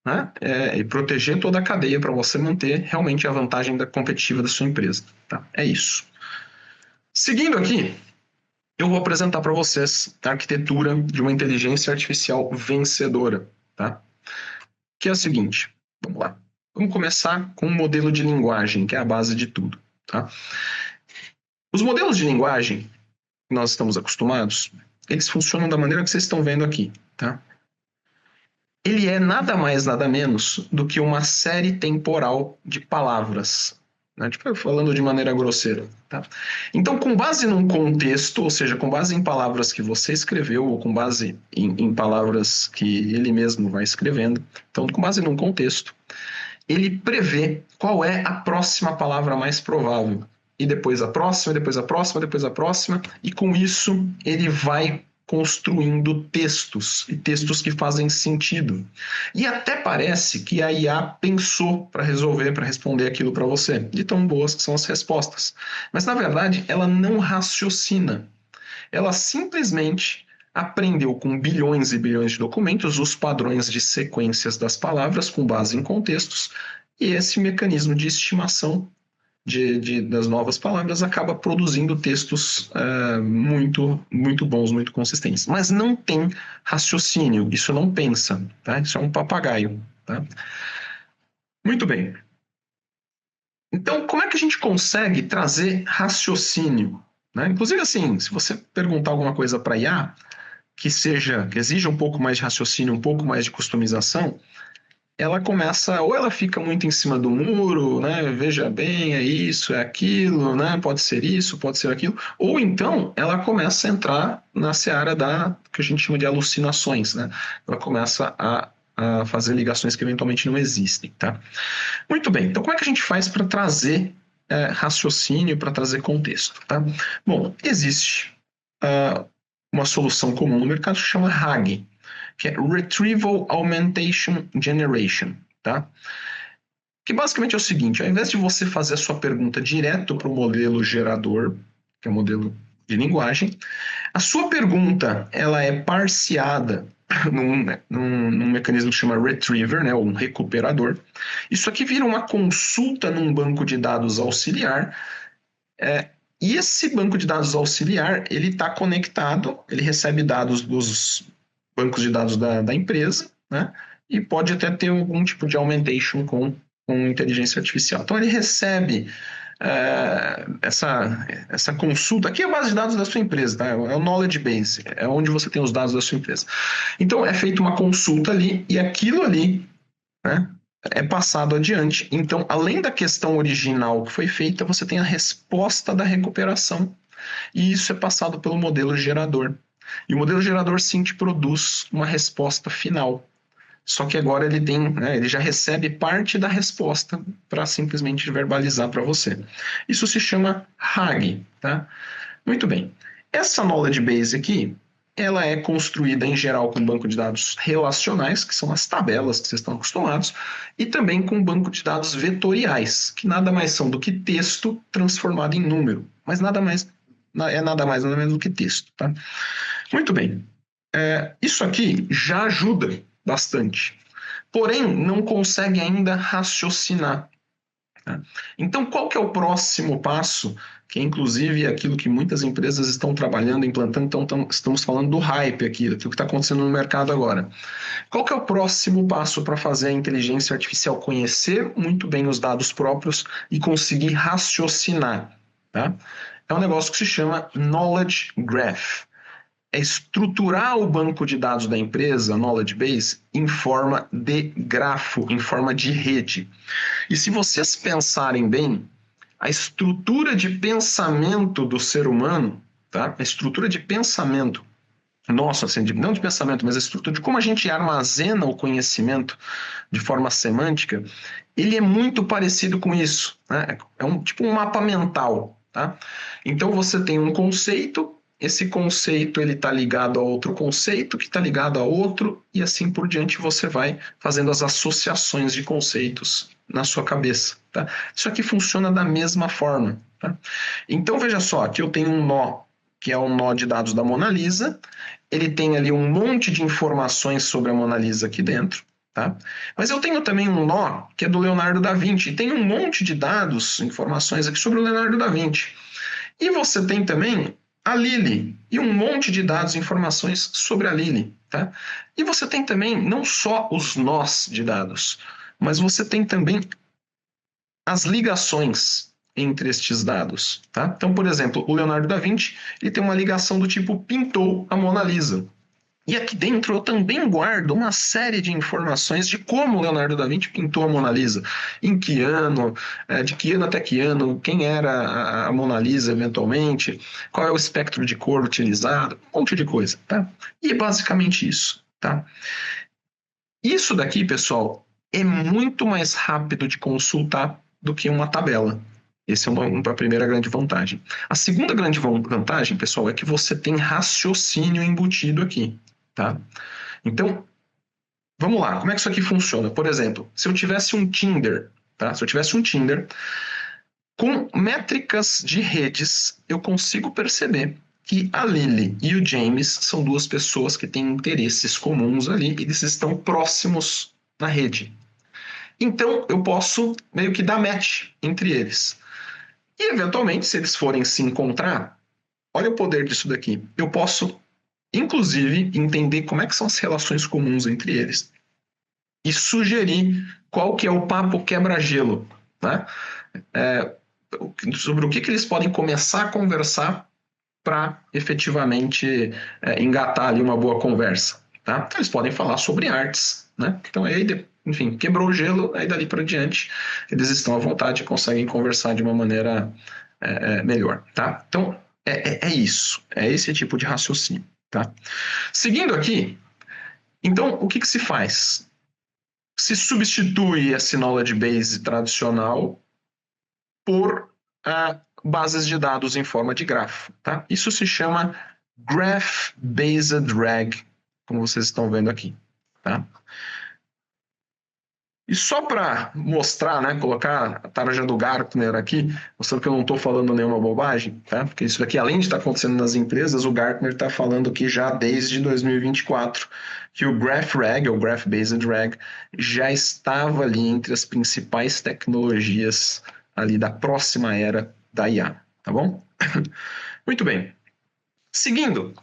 né? E proteger toda a cadeia para você manter realmente a vantagem competitiva da sua empresa. Tá? É isso. Seguindo aqui, eu vou apresentar para vocês a arquitetura de uma inteligência artificial vencedora. Tá? Que é a seguinte, vamos lá. Vamos começar com um modelo de linguagem, que é a base de tudo. Tá? Os modelos de linguagem que nós estamos acostumados, eles funcionam da maneira que vocês estão vendo aqui. Tá? Ele é nada mais, nada menos do que uma série temporal de palavras, né? Tipo, falando de maneira grosseira. Tá? Então, com base num contexto, ou seja, com base em palavras que você escreveu, ou com base em palavras que ele mesmo vai escrevendo, então, com base num contexto, ele prevê qual é a próxima palavra mais provável. E depois a próxima, depois a próxima, depois a próxima, e com isso ele vai construindo textos, e textos que fazem sentido. E até parece que a IA pensou para resolver, para responder aquilo para você, de tão boas que são as respostas. Mas, na verdade, ela não raciocina. Ela simplesmente aprendeu com bilhões e bilhões de documentos os padrões de sequências das palavras com base em contextos, e esse mecanismo de estimação das novas palavras acaba produzindo textos muito, muito bons, muito consistentes. Mas não tem raciocínio, isso não pensa, tá? Isso é um papagaio. Tá? Muito bem. Então, como é que a gente consegue trazer raciocínio? Né? Inclusive, assim, se você perguntar alguma coisa para IA, que exija um pouco mais de raciocínio, um pouco mais de customização, ela começa, ou ela fica muito em cima do muro, né? Veja bem, é isso, é aquilo, né? Pode ser isso, pode ser aquilo, ou então ela começa a entrar na seara que a gente chama de alucinações, né? Ela começa a fazer ligações que eventualmente não existem, tá? Muito bem, então como é que a gente faz para trazer raciocínio, para trazer contexto, tá? Bom, existe uma solução comum no mercado que se chama RAG, que é Retrieval Augmentation Generation, tá? Que basicamente é o seguinte, ao invés de você fazer a sua pergunta direto para o modelo gerador, que é o modelo de linguagem, a sua pergunta ela é parseada num mecanismo que chama Retriever, né, ou um recuperador. Isso aqui vira uma consulta num banco de dados auxiliar, e esse banco de dados auxiliar, ele está conectado, ele recebe dados dos bancos de dados da empresa, né? E pode até ter algum tipo de augmentation com inteligência artificial. Então, ele recebe essa consulta. Aqui é a base de dados da sua empresa, tá? É o knowledge base, é onde você tem os dados da sua empresa. Então, é feita uma consulta ali e aquilo ali, né, é passado adiante. Então, além da questão original que foi feita, você tem a resposta da recuperação e isso é passado pelo modelo gerador. E o modelo gerador sim te produz uma resposta final. Só que agora ele ele já recebe parte da resposta para simplesmente verbalizar para você. Isso se chama RAG, tá? Muito bem. Essa knowledge base aqui, ela é construída em geral com banco de dados relacionais, que são as tabelas que vocês estão acostumados, e também com banco de dados vetoriais, que nada mais são do que texto transformado em número, mas nada mais nada menos do que texto. Tá? Muito bem. Isso aqui já ajuda bastante, porém não consegue ainda raciocinar. Tá? Então, qual que é o próximo passo, que inclusive é aquilo que muitas empresas estão trabalhando, implantando, então estamos falando do hype aqui, daquilo que está acontecendo no mercado agora. Qual que é o próximo passo para fazer a inteligência artificial conhecer muito bem os dados próprios e conseguir raciocinar? Tá? É um negócio que se chama Knowledge Graph. É estruturar o banco de dados da empresa, Knowledge Base, em forma de grafo, em forma de rede. E se vocês pensarem bem, a estrutura de pensamento do ser humano, tá? A estrutura de pensamento, nossa, assim, não de pensamento, mas a estrutura de como a gente armazena o conhecimento de forma semântica, ele é muito parecido com isso. Né? Tipo um mapa mental. Tá? Então você tem um conceito, esse conceito está ligado a outro conceito, que está ligado a outro, e assim por diante você vai fazendo as associações de conceitos na sua cabeça. Tá? Isso aqui funciona da mesma forma. Tá? Então veja só, aqui eu tenho um nó, que é o nó de dados da Mona Lisa, ele tem ali um monte de informações sobre a Mona Lisa aqui dentro. Tá? Mas eu tenho também um nó, que é do Leonardo da Vinci, e tem um monte de dados, informações aqui sobre o Leonardo da Vinci. E você tem também a Lily, e um monte de dados e informações sobre a Lily. Tá? E você tem também não só os nós de dados, mas você tem também as ligações entre estes dados. Tá? Então, por exemplo, o Leonardo da Vinci ele tem uma ligação do tipo pintou a Mona Lisa. E aqui dentro eu também guardo uma série de informações de como Leonardo da Vinci pintou a Mona Lisa, em que ano, de que ano até que ano, quem era a Mona Lisa eventualmente, qual é o espectro de cor utilizado, um monte de coisa. Tá? E é basicamente isso. Tá? Isso daqui, pessoal, é muito mais rápido de consultar do que uma tabela. Essa é uma primeira grande vantagem. A segunda grande vantagem, pessoal, é que você tem raciocínio embutido aqui. Tá? Então, vamos lá. Como é que isso aqui funciona? Por exemplo, se eu tivesse um Tinder, tá? Se eu tivesse um Tinder, com métricas de redes, eu consigo perceber que a Lily e o James são duas pessoas que têm interesses comuns ali e eles estão próximos na rede. Então, eu posso meio que dar match entre eles. E, eventualmente, se eles forem se encontrar, olha o poder disso daqui. Eu posso, inclusive, entender como é que são as relações comuns entre eles e sugerir qual que é o papo quebra-gelo, né? Sobre o que eles podem começar a conversar para efetivamente engatar ali uma boa conversa. Tá? Então, eles podem falar sobre artes, né? Então, aí, enfim, quebrou o gelo, aí dali para diante eles estão à vontade e conseguem conversar de uma maneira melhor. Tá? Então, é isso, é esse tipo de raciocínio. Tá? Seguindo aqui, então, o que se faz? Se substitui esse knowledge base tradicional por bases de dados em forma de grafo. Tá? Isso se chama Graph Based RAG, como vocês estão vendo aqui. Tá? E só para mostrar, né, colocar a tarja do Gartner aqui, mostrando que eu não estou falando nenhuma bobagem, tá? Porque isso aqui, além de estar acontecendo nas empresas, o Gartner está falando aqui já desde 2024 que o Graph RAG, ou Graph Based RAG, já estava ali entre as principais tecnologias ali da próxima era da IA, tá bom? Muito bem. Seguindo,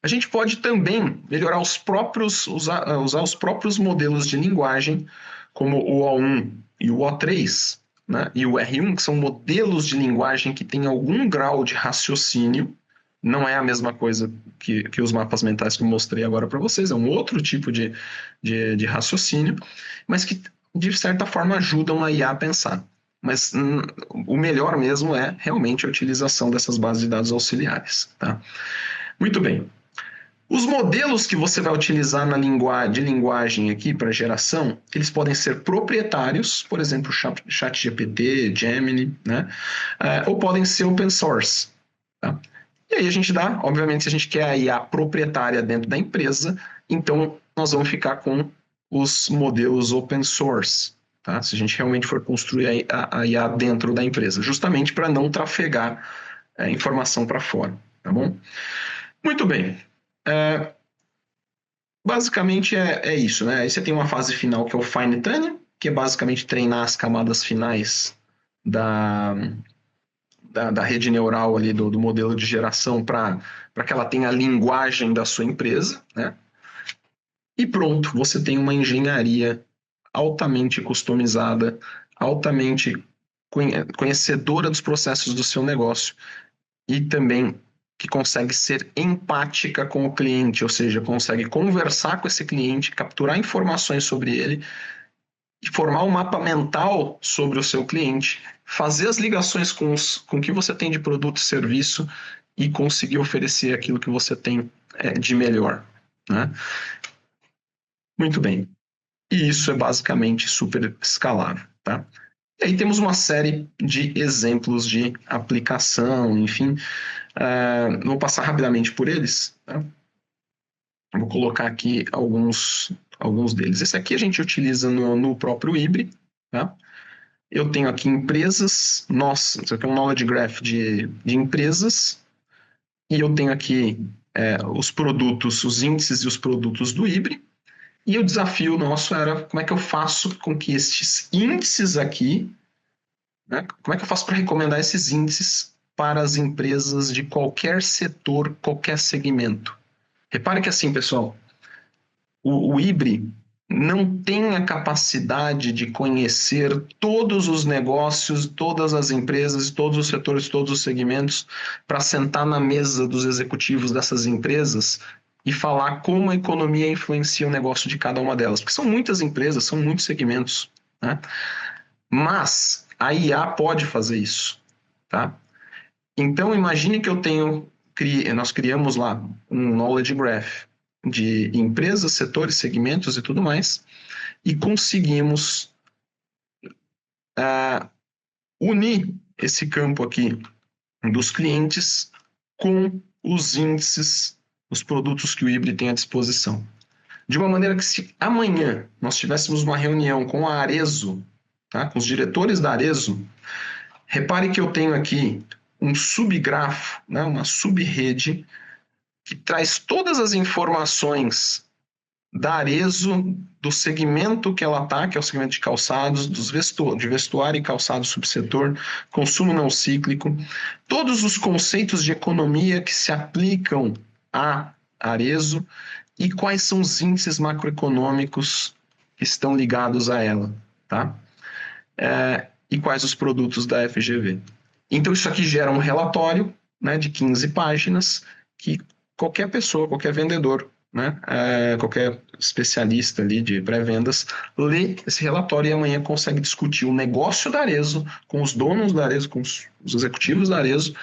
a gente pode também melhorar usar os próprios modelos de linguagem, como o O1 e o O3, né? E o R1, que são modelos de linguagem que têm algum grau de raciocínio. Não é a mesma coisa que os mapas mentais que eu mostrei agora para vocês, é um outro tipo de raciocínio, mas que, de certa forma, ajudam a IA a pensar. Mas o melhor mesmo é realmente a utilização dessas bases de dados auxiliares. Tá? Muito bem. Os modelos que você vai utilizar de linguagem aqui para geração, eles podem ser proprietários, por exemplo, ChatGPT, Gemini, né? Ou podem ser open source. Tá? E aí a gente dá, obviamente, se a gente quer a IA proprietária dentro da empresa, então nós vamos ficar com os modelos open source, tá? Se a gente realmente for construir a IA dentro da empresa, justamente para não trafegar informação para fora, tá bom? Muito bem. Basicamente é isso, né? Aí você tem uma fase final que é o fine tuning, que é basicamente treinar as camadas finais da rede neural ali do modelo de geração para que ela tenha a linguagem da sua empresa, né? E pronto, você tem uma engenharia altamente customizada, altamente conhecedora dos processos do seu negócio e também que consegue ser empática com o cliente, ou seja, consegue conversar com esse cliente, capturar informações sobre ele e formar um mapa mental sobre o seu cliente, fazer as ligações com o que você tem de produto e serviço e conseguir oferecer aquilo que você tem de melhor, né? Muito bem. E isso é basicamente super escalável, tá? E aí temos uma série de exemplos de aplicação, enfim. Vou passar rapidamente por eles, tá? Vou colocar aqui alguns deles. Esse aqui a gente utiliza no próprio Hybrid, tá? Eu tenho aqui empresas, isso aqui é um knowledge graph de empresas, e eu tenho aqui os produtos, os índices e os produtos do Hybrid, e o desafio nosso era como é que eu faço com que estes índices aqui, né, como é que eu faço para recomendar esses índices para as empresas de qualquer setor, qualquer segmento. Repare que assim, pessoal, o Hybrid não tem a capacidade de conhecer todos os negócios, todas as empresas, todos os setores, todos os segmentos, para sentar na mesa dos executivos dessas empresas e falar como a economia influencia o negócio de cada uma delas. Porque são muitas empresas, são muitos segmentos, né? Mas a IA pode fazer isso, tá? Então, imagine que nós criamos lá um knowledge graph de empresas, setores, segmentos e tudo mais, e conseguimos unir esse campo aqui dos clientes com os índices, os produtos que o Hybrid tem à disposição. De uma maneira que, se amanhã nós tivéssemos uma reunião com a Arezzo, tá? Com os diretores da Arezzo, repare que eu tenho aqui um subgrafo, né? Uma subrede que traz todas as informações da Arezzo, do segmento que ela está, que é o segmento de calçados, de vestuário e calçado subsetor, consumo não cíclico, todos os conceitos de economia que se aplicam a Arezzo e quais são os índices macroeconômicos que estão ligados a ela, tá? E quais os produtos da FGV. Então, isso aqui gera um relatório, né, de 15 páginas que qualquer pessoa, qualquer vendedor, né, qualquer especialista ali de pré-vendas lê esse relatório e amanhã consegue discutir o negócio da Arezzo com os donos da Arezzo, com os executivos da Arezzo,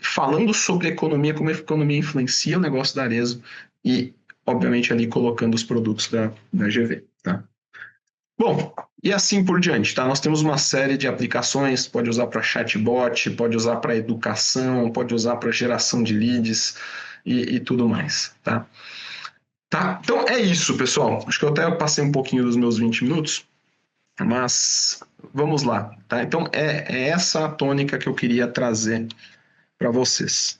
falando sobre a economia, como a economia influencia o negócio da Arezzo e, obviamente, ali colocando os produtos da GV, tá? Bom, e assim por diante, tá? Nós temos uma série de aplicações, pode usar para chatbot, pode usar para educação, pode usar para geração de leads e tudo mais, tá? Tá? Então é isso, pessoal. Acho que eu até passei um pouquinho dos meus 20 minutos, mas vamos lá, tá? Então é essa a tônica que eu queria trazer para vocês.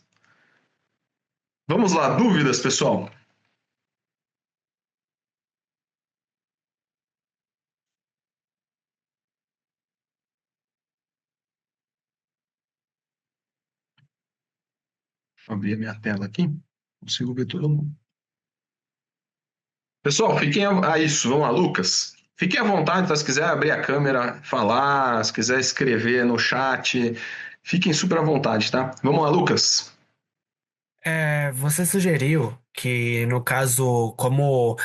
Vamos lá, dúvidas, pessoal? Vou abrir a minha tela aqui, consigo ver todo mundo. Pessoal, fiquem isso, vamos lá, Lucas. Fiquem à vontade, tá? Se quiser abrir a câmera, falar, se quiser escrever no chat, fiquem super à vontade, tá? Vamos lá, Lucas. Você sugeriu que, no caso, como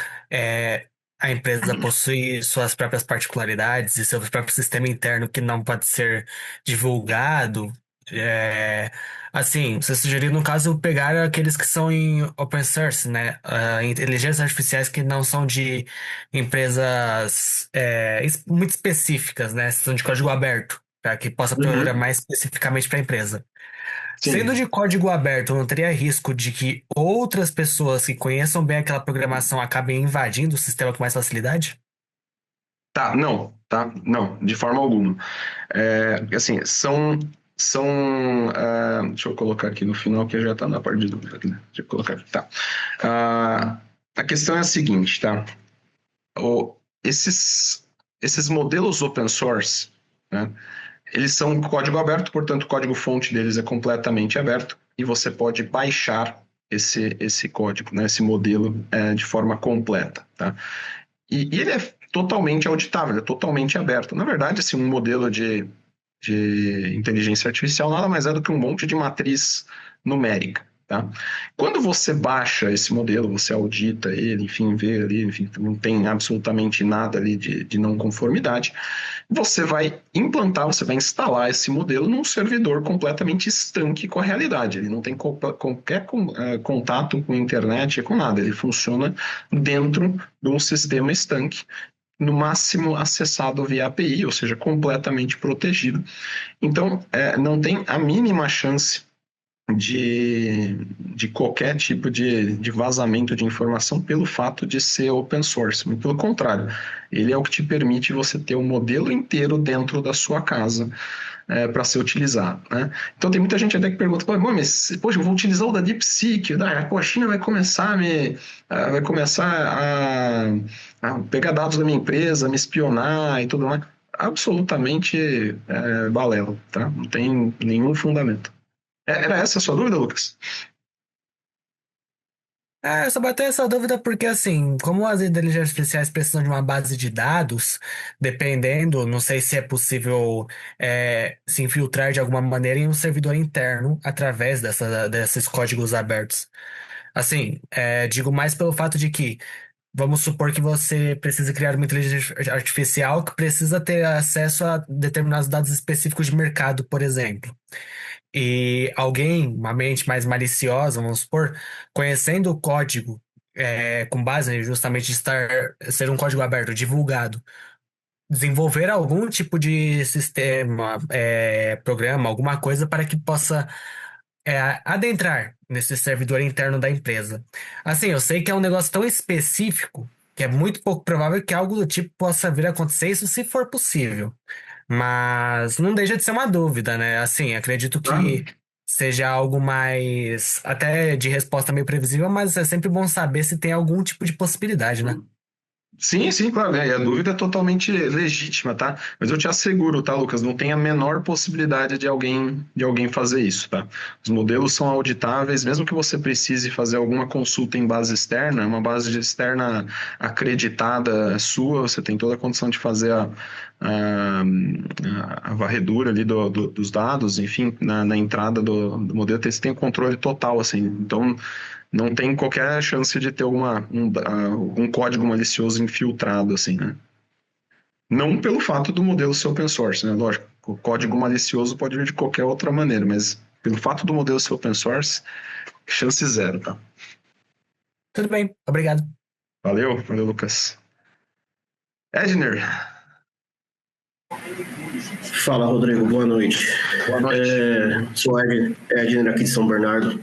a empresa possui suas próprias particularidades e seu próprio sistema interno que não pode ser divulgado, assim, você sugeriu, no caso, pegar aqueles que são em open source, né? Inteligências artificiais que não são de empresas muito específicas, né? São de código aberto. para que possa Uhum. programar especificamente para a empresa. Sendo Sim. de código aberto, não teria risco de que outras pessoas que conheçam bem aquela programação acabem invadindo o sistema com mais facilidade? Tá, não, de forma alguma. Assim, deixa eu colocar aqui no final, que já está na parte de dúvida aqui, né? Deixa eu colocar aqui, tá. Ah, a questão é a seguinte, tá? O, esses, esses modelos open source, né? Eles são código aberto, portanto, o código-fonte deles é completamente aberto e você pode baixar esse código, né? Esse modelo de forma completa, tá? E ele é totalmente auditável, é totalmente aberto. Na verdade, assim, um modelo de inteligência artificial nada mais é do que um monte de matriz numérica. Tá? Quando você baixa esse modelo, você audita ele, enfim, vê ali, enfim, não tem absolutamente nada ali de não conformidade, você vai implantar, você vai instalar esse modelo num servidor completamente estanque com a realidade. Ele não tem qualquer contato com a internet, com nada. Ele funciona dentro de um sistema estanque, no máximo acessado via API, ou seja, completamente protegido. Então, não tem a mínima chance de qualquer tipo de vazamento de informação pelo fato de ser open source. Muito pelo contrário, ele é o que te permite você ter o modelo inteiro dentro da sua casa para ser utilizado. Né? Então tem muita gente até que pergunta, mas poxa, eu vou utilizar o da DeepSeek, a China vai começar a pegar dados da minha empresa, me espionar e tudo mais. Absolutamente balela, tá? Não tem nenhum fundamento. Era essa a sua dúvida, Lucas? Eu só botei essa dúvida porque, assim, como as inteligências artificiais precisam de uma base de dados, dependendo, não sei se é possível se infiltrar de alguma maneira em um servidor interno através desses códigos abertos. Assim, digo mais pelo fato de que, vamos supor que você precisa criar uma inteligência artificial que precisa ter acesso a determinados dados específicos de mercado, por exemplo. E alguém, uma mente mais maliciosa, vamos supor, conhecendo o código, com base justamente de ser um código aberto, divulgado, desenvolver algum tipo de sistema, programa, alguma coisa para que possa adentrar nesse servidor interno da empresa. Assim, eu sei que é um negócio tão específico que é muito pouco provável que algo do tipo possa vir a acontecer, isso se for possível. Mas não deixa de ser uma dúvida, né? Assim, acredito que seja algo mais, até de resposta meio previsível, mas é sempre bom saber se tem algum tipo de possibilidade, né? Sim, sim, claro, né? E a dúvida é totalmente legítima, tá? Mas eu te asseguro, tá, Lucas? Não tem a menor possibilidade de alguém fazer isso, tá? Os modelos são auditáveis, mesmo que você precise fazer alguma consulta em base externa, uma base externa acreditada sua, você tem toda a condição de fazer a, a varredura ali dos dados, enfim, na entrada do modelo, você tem o controle total, assim. Então, não tem qualquer chance de ter algum código malicioso infiltrado, assim, né? Não pelo fato do modelo ser open source, né? Lógico, o código malicioso pode vir de qualquer outra maneira, mas pelo fato do modelo ser open source, chance zero, tá? Tudo bem, obrigado. Valeu, Lucas. Edner, Fala, Rodrigo, boa noite. boa noite. Sou Edner aqui de São Bernardo.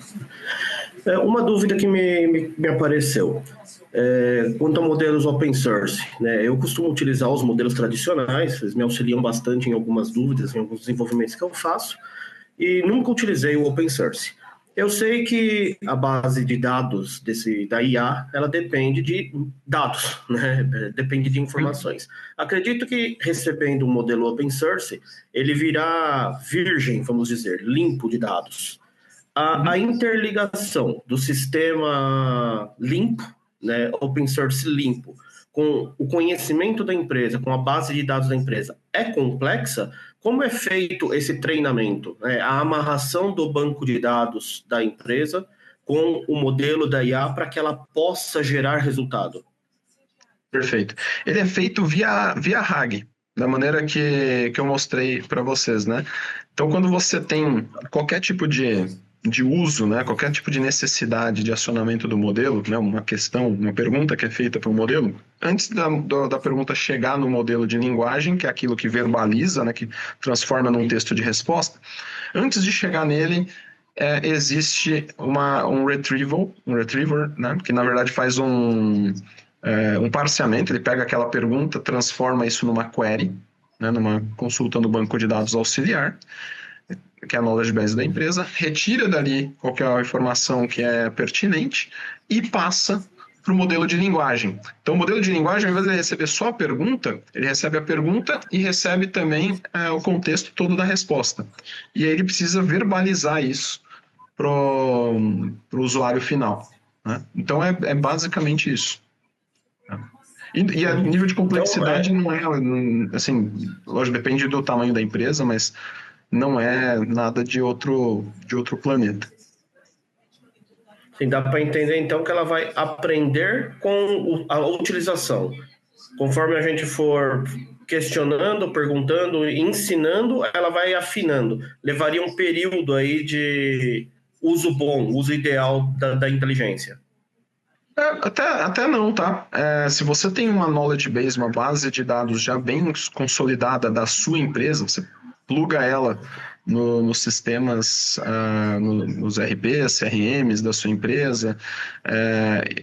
Uma dúvida que me apareceu. Quanto a modelos open source, né? Eu costumo utilizar os modelos tradicionais, eles me auxiliam bastante em algumas dúvidas, em alguns desenvolvimentos que eu faço, e nunca utilizei o open source. Eu sei que a base de dados da IA, ela depende de dados, né? Depende de informações. Acredito que recebendo um modelo open source, ele virá virgem, vamos dizer, limpo de dados. A interligação do sistema limpo, né, open source limpo, com o conhecimento da empresa, com a base de dados da empresa, é complexa? Como é feito esse treinamento, né? A amarração do banco de dados da empresa com o modelo da IA para que ela possa gerar resultado? Perfeito. Ele é feito via RAG, da maneira que eu mostrei para vocês, né? Então, quando você tem qualquer tipo de uso, né, qualquer tipo de necessidade de acionamento do modelo, né, uma questão, uma pergunta que é feita para o modelo, antes da pergunta chegar no modelo de linguagem, que é aquilo que verbaliza, né, que transforma num texto de resposta, antes de chegar nele, existe um retriever, né, que na verdade faz um parseamento, ele pega aquela pergunta, transforma isso numa query, né, numa consulta no banco de dados auxiliar, que é a knowledge base da empresa, retira dali qualquer informação que é pertinente e passa para o modelo de linguagem. Então, o modelo de linguagem, ao invés de ele receber só a pergunta, ele recebe a pergunta e recebe também o contexto todo da resposta. E aí ele precisa verbalizar isso para o usuário final, né? Então, é basicamente isso. E a nível de complexidade não é, assim, lógico, depende do tamanho da empresa, mas não é nada de outro planeta. Sim, dá para entender então que ela vai aprender com a utilização. Conforme a gente for questionando, perguntando, ensinando, ela vai afinando. Levaria um período aí de uso bom, uso ideal da inteligência. Até não, tá? Se você tem uma knowledge base, uma base de dados já bem consolidada da sua empresa, você pluga ela nos sistemas, nos RPs, CRMs da sua empresa,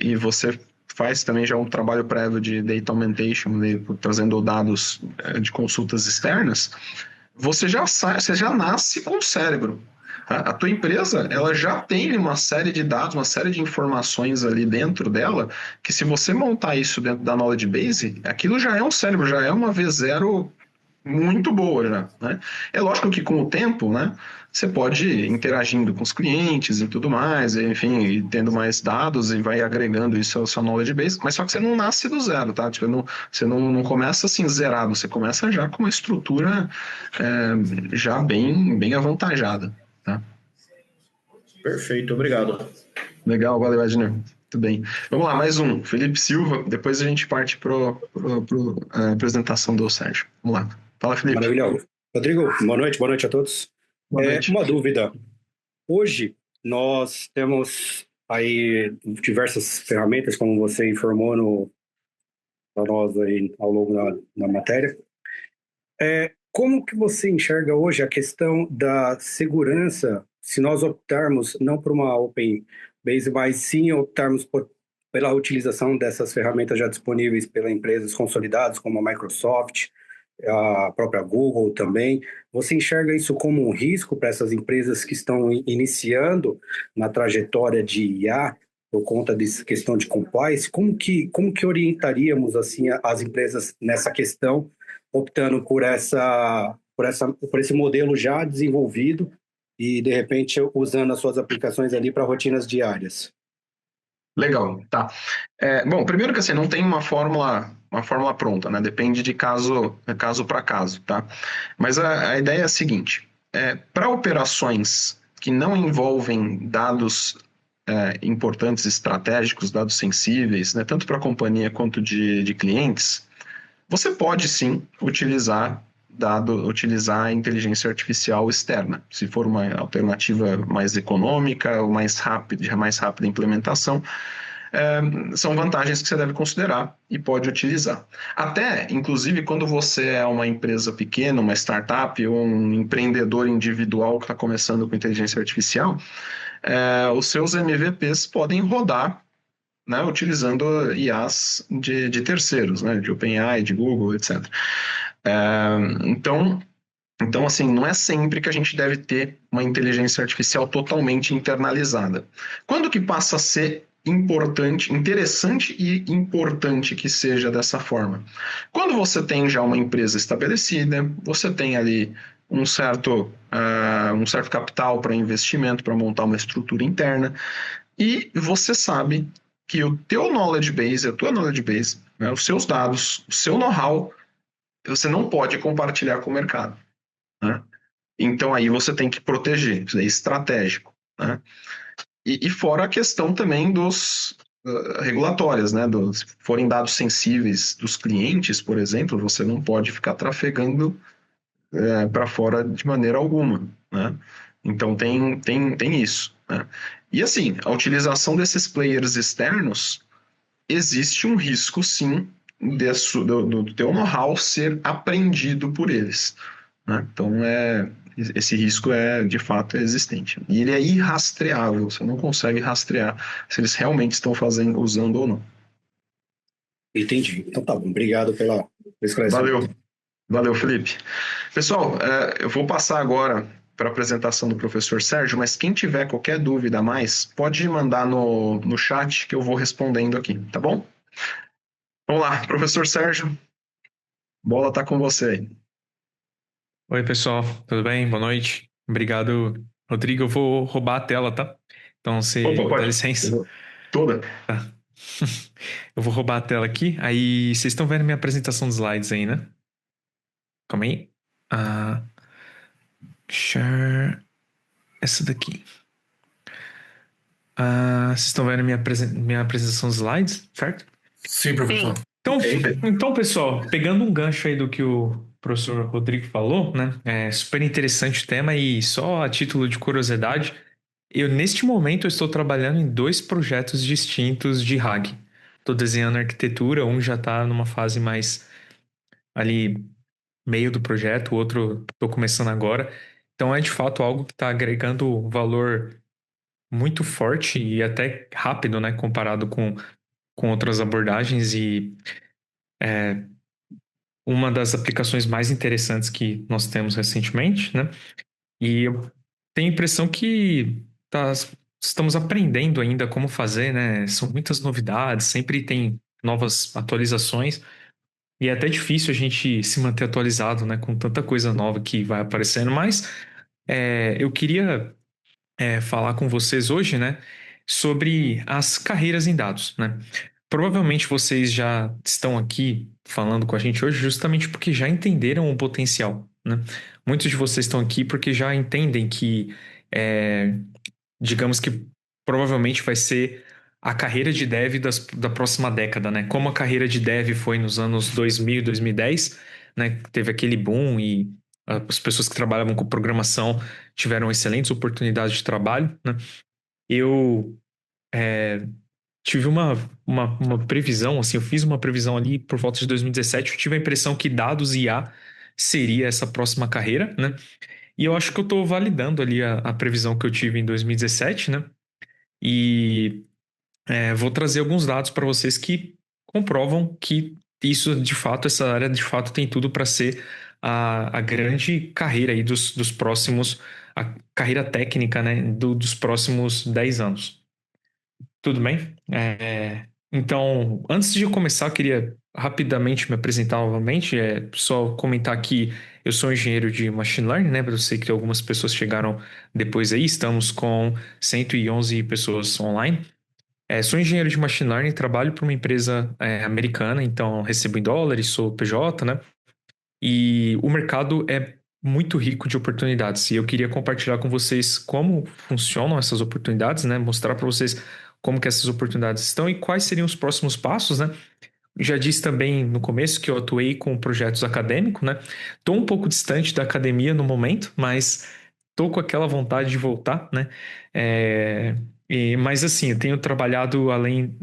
e você faz também já um trabalho prévio de data augmentation, trazendo dados de consultas externas, você já nasce com o cérebro. A tua empresa, ela já tem uma série de dados, uma série de informações ali dentro dela, que se você montar isso dentro da knowledge base, aquilo já é um cérebro, já é uma V0 muito boa já, né? É lógico que com o tempo, né, você pode ir interagindo com os clientes e tudo mais, enfim, e tendo mais dados e vai agregando isso ao seu knowledge base, mas só que você não nasce do zero, tá? Tipo, você não começa assim zerado, você começa já com uma estrutura já bem avantajada, tá? Perfeito, obrigado. Legal, valeu, Edner. Muito bem. Vamos lá, mais um. Felipe Silva, depois a gente parte para a apresentação do Sérgio. Vamos lá. Fala, Felipe. Maravilha. Rodrigo, boa noite a todos. Boa noite. Uma dúvida. Hoje nós temos aí diversas ferramentas, como você informou para nós aí ao longo da matéria. Como que você enxerga hoje a questão da segurança, se nós optarmos não por uma Open Base, mas sim optarmos pela utilização dessas ferramentas já disponíveis pelas empresas consolidadas, como a Microsoft, a própria Google também. Você enxerga isso como um risco para essas empresas que estão iniciando na trajetória de IA por conta dessa questão de compliance? Como que orientaríamos assim as empresas nessa questão, optando por esse modelo já desenvolvido e, de repente, usando as suas aplicações ali para rotinas diárias? Legal, tá. Bom, primeiro que assim, não tem uma fórmula pronta, né? Depende de caso para caso, tá? Mas a ideia é a seguinte, para operações que não envolvem dados importantes, estratégicos, dados sensíveis, né? Tanto para a companhia quanto de clientes, você pode sim utilizar a inteligência artificial externa, se for uma alternativa mais econômica ou mais rápida implementação, são vantagens que você deve considerar e pode utilizar. Até, inclusive, quando você é uma empresa pequena, uma startup ou um empreendedor individual que está começando com inteligência artificial, os seus MVPs podem rodar, né, utilizando IAs de terceiros, né, de OpenAI, de Google, etc. Então, assim, não é sempre que a gente deve ter uma inteligência artificial totalmente internalizada. Quando que passa a ser interessante e importante que seja dessa forma? Quando você tem já uma empresa estabelecida, você tem ali um certo capital para investimento, para montar uma estrutura interna, e você sabe que o teu knowledge base, a tua knowledge base, né, os seus dados, o seu know-how, você não pode compartilhar com o mercado, né? Então aí você tem que proteger, isso é estratégico, né? E fora a questão também dos regulatórias, né? Se forem dados sensíveis dos clientes, por exemplo, você não pode ficar trafegando para fora de maneira alguma, né? Então tem isso, né? E assim, a utilização desses players externos, existe um risco sim do teu know-how ser apreendido por eles, né? Então esse risco de fato existente. E ele é irrastreável, você não consegue rastrear se eles realmente estão usando ou não. Entendi. Então tá bom. Obrigado pelo esclarecimento. Valeu, Felipe. Pessoal, eu vou passar agora para a apresentação do professor Sérgio, mas quem tiver qualquer dúvida a mais, pode mandar no chat que eu vou respondendo aqui, tá bom? Vamos lá, professor Sérgio, bola tá com você aí. Oi, pessoal, tudo bem? Boa noite. Obrigado, Rodrigo. Eu vou roubar a tela, tá? Então, dá licença. Toda. Tá. Eu vou roubar a tela aqui. Aí, vocês estão vendo minha apresentação de slides aí, né? Calma aí. Share essa daqui. Vocês estão vendo minha apresentação de slides, certo? Sim, professor. Então, pessoal, pegando um gancho aí do que o professor Rodrigo falou, né? É super interessante o tema e só a título de curiosidade, neste momento eu estou trabalhando em 2 projetos distintos de RAG. Estou desenhando arquitetura, um já está numa fase mais ali meio do projeto, o outro estou começando agora. Então é de fato algo que está agregando valor muito forte e até rápido, né? Comparado com outras abordagens e uma das aplicações mais interessantes que nós temos recentemente, né? E eu tenho a impressão que estamos aprendendo ainda como fazer, né? São muitas novidades, sempre tem novas atualizações e é até difícil a gente se manter atualizado, né? Com tanta coisa nova que vai aparecendo, mas eu queria falar com vocês hoje, né? Sobre as carreiras em dados, né? Provavelmente vocês já estão aqui falando com a gente hoje justamente porque já entenderam o potencial, né? Muitos de vocês estão aqui porque já entendem que, digamos que provavelmente vai ser a carreira de dev da próxima década, né? Como a carreira de dev foi nos anos 2000 e 2010, né? Teve aquele boom e as pessoas que trabalhavam com programação tiveram excelentes oportunidades de trabalho, né? Eu tive uma previsão, assim, eu fiz uma previsão ali por volta de 2017, eu tive a impressão que dados e IA seria essa próxima carreira, né? E eu acho que eu estou validando ali a previsão que eu tive em 2017, né? E vou trazer alguns dados para vocês que comprovam que isso, de fato, essa área, de fato, tem tudo para ser a grande carreira aí dos próximos, a carreira técnica, né? Dos próximos 10 anos. Tudo bem? Então, antes de eu começar, eu queria rapidamente me apresentar novamente. Só comentar que eu sou engenheiro de Machine Learning, né? Eu sei que algumas pessoas chegaram depois aí. Estamos com 111 pessoas online. Sou engenheiro de Machine Learning, trabalho para uma empresa americana, então recebo em dólares, sou PJ, né? E o mercado é muito rico de oportunidades. E eu queria compartilhar com vocês como funcionam essas oportunidades, né? Mostrar para vocês como que essas oportunidades estão e quais seriam os próximos passos, né? Já disse também no começo que eu atuei com projetos acadêmicos, né? Estou um pouco distante da academia no momento, mas estou com aquela vontade de voltar, né? Mas assim, eu tenho trabalhado além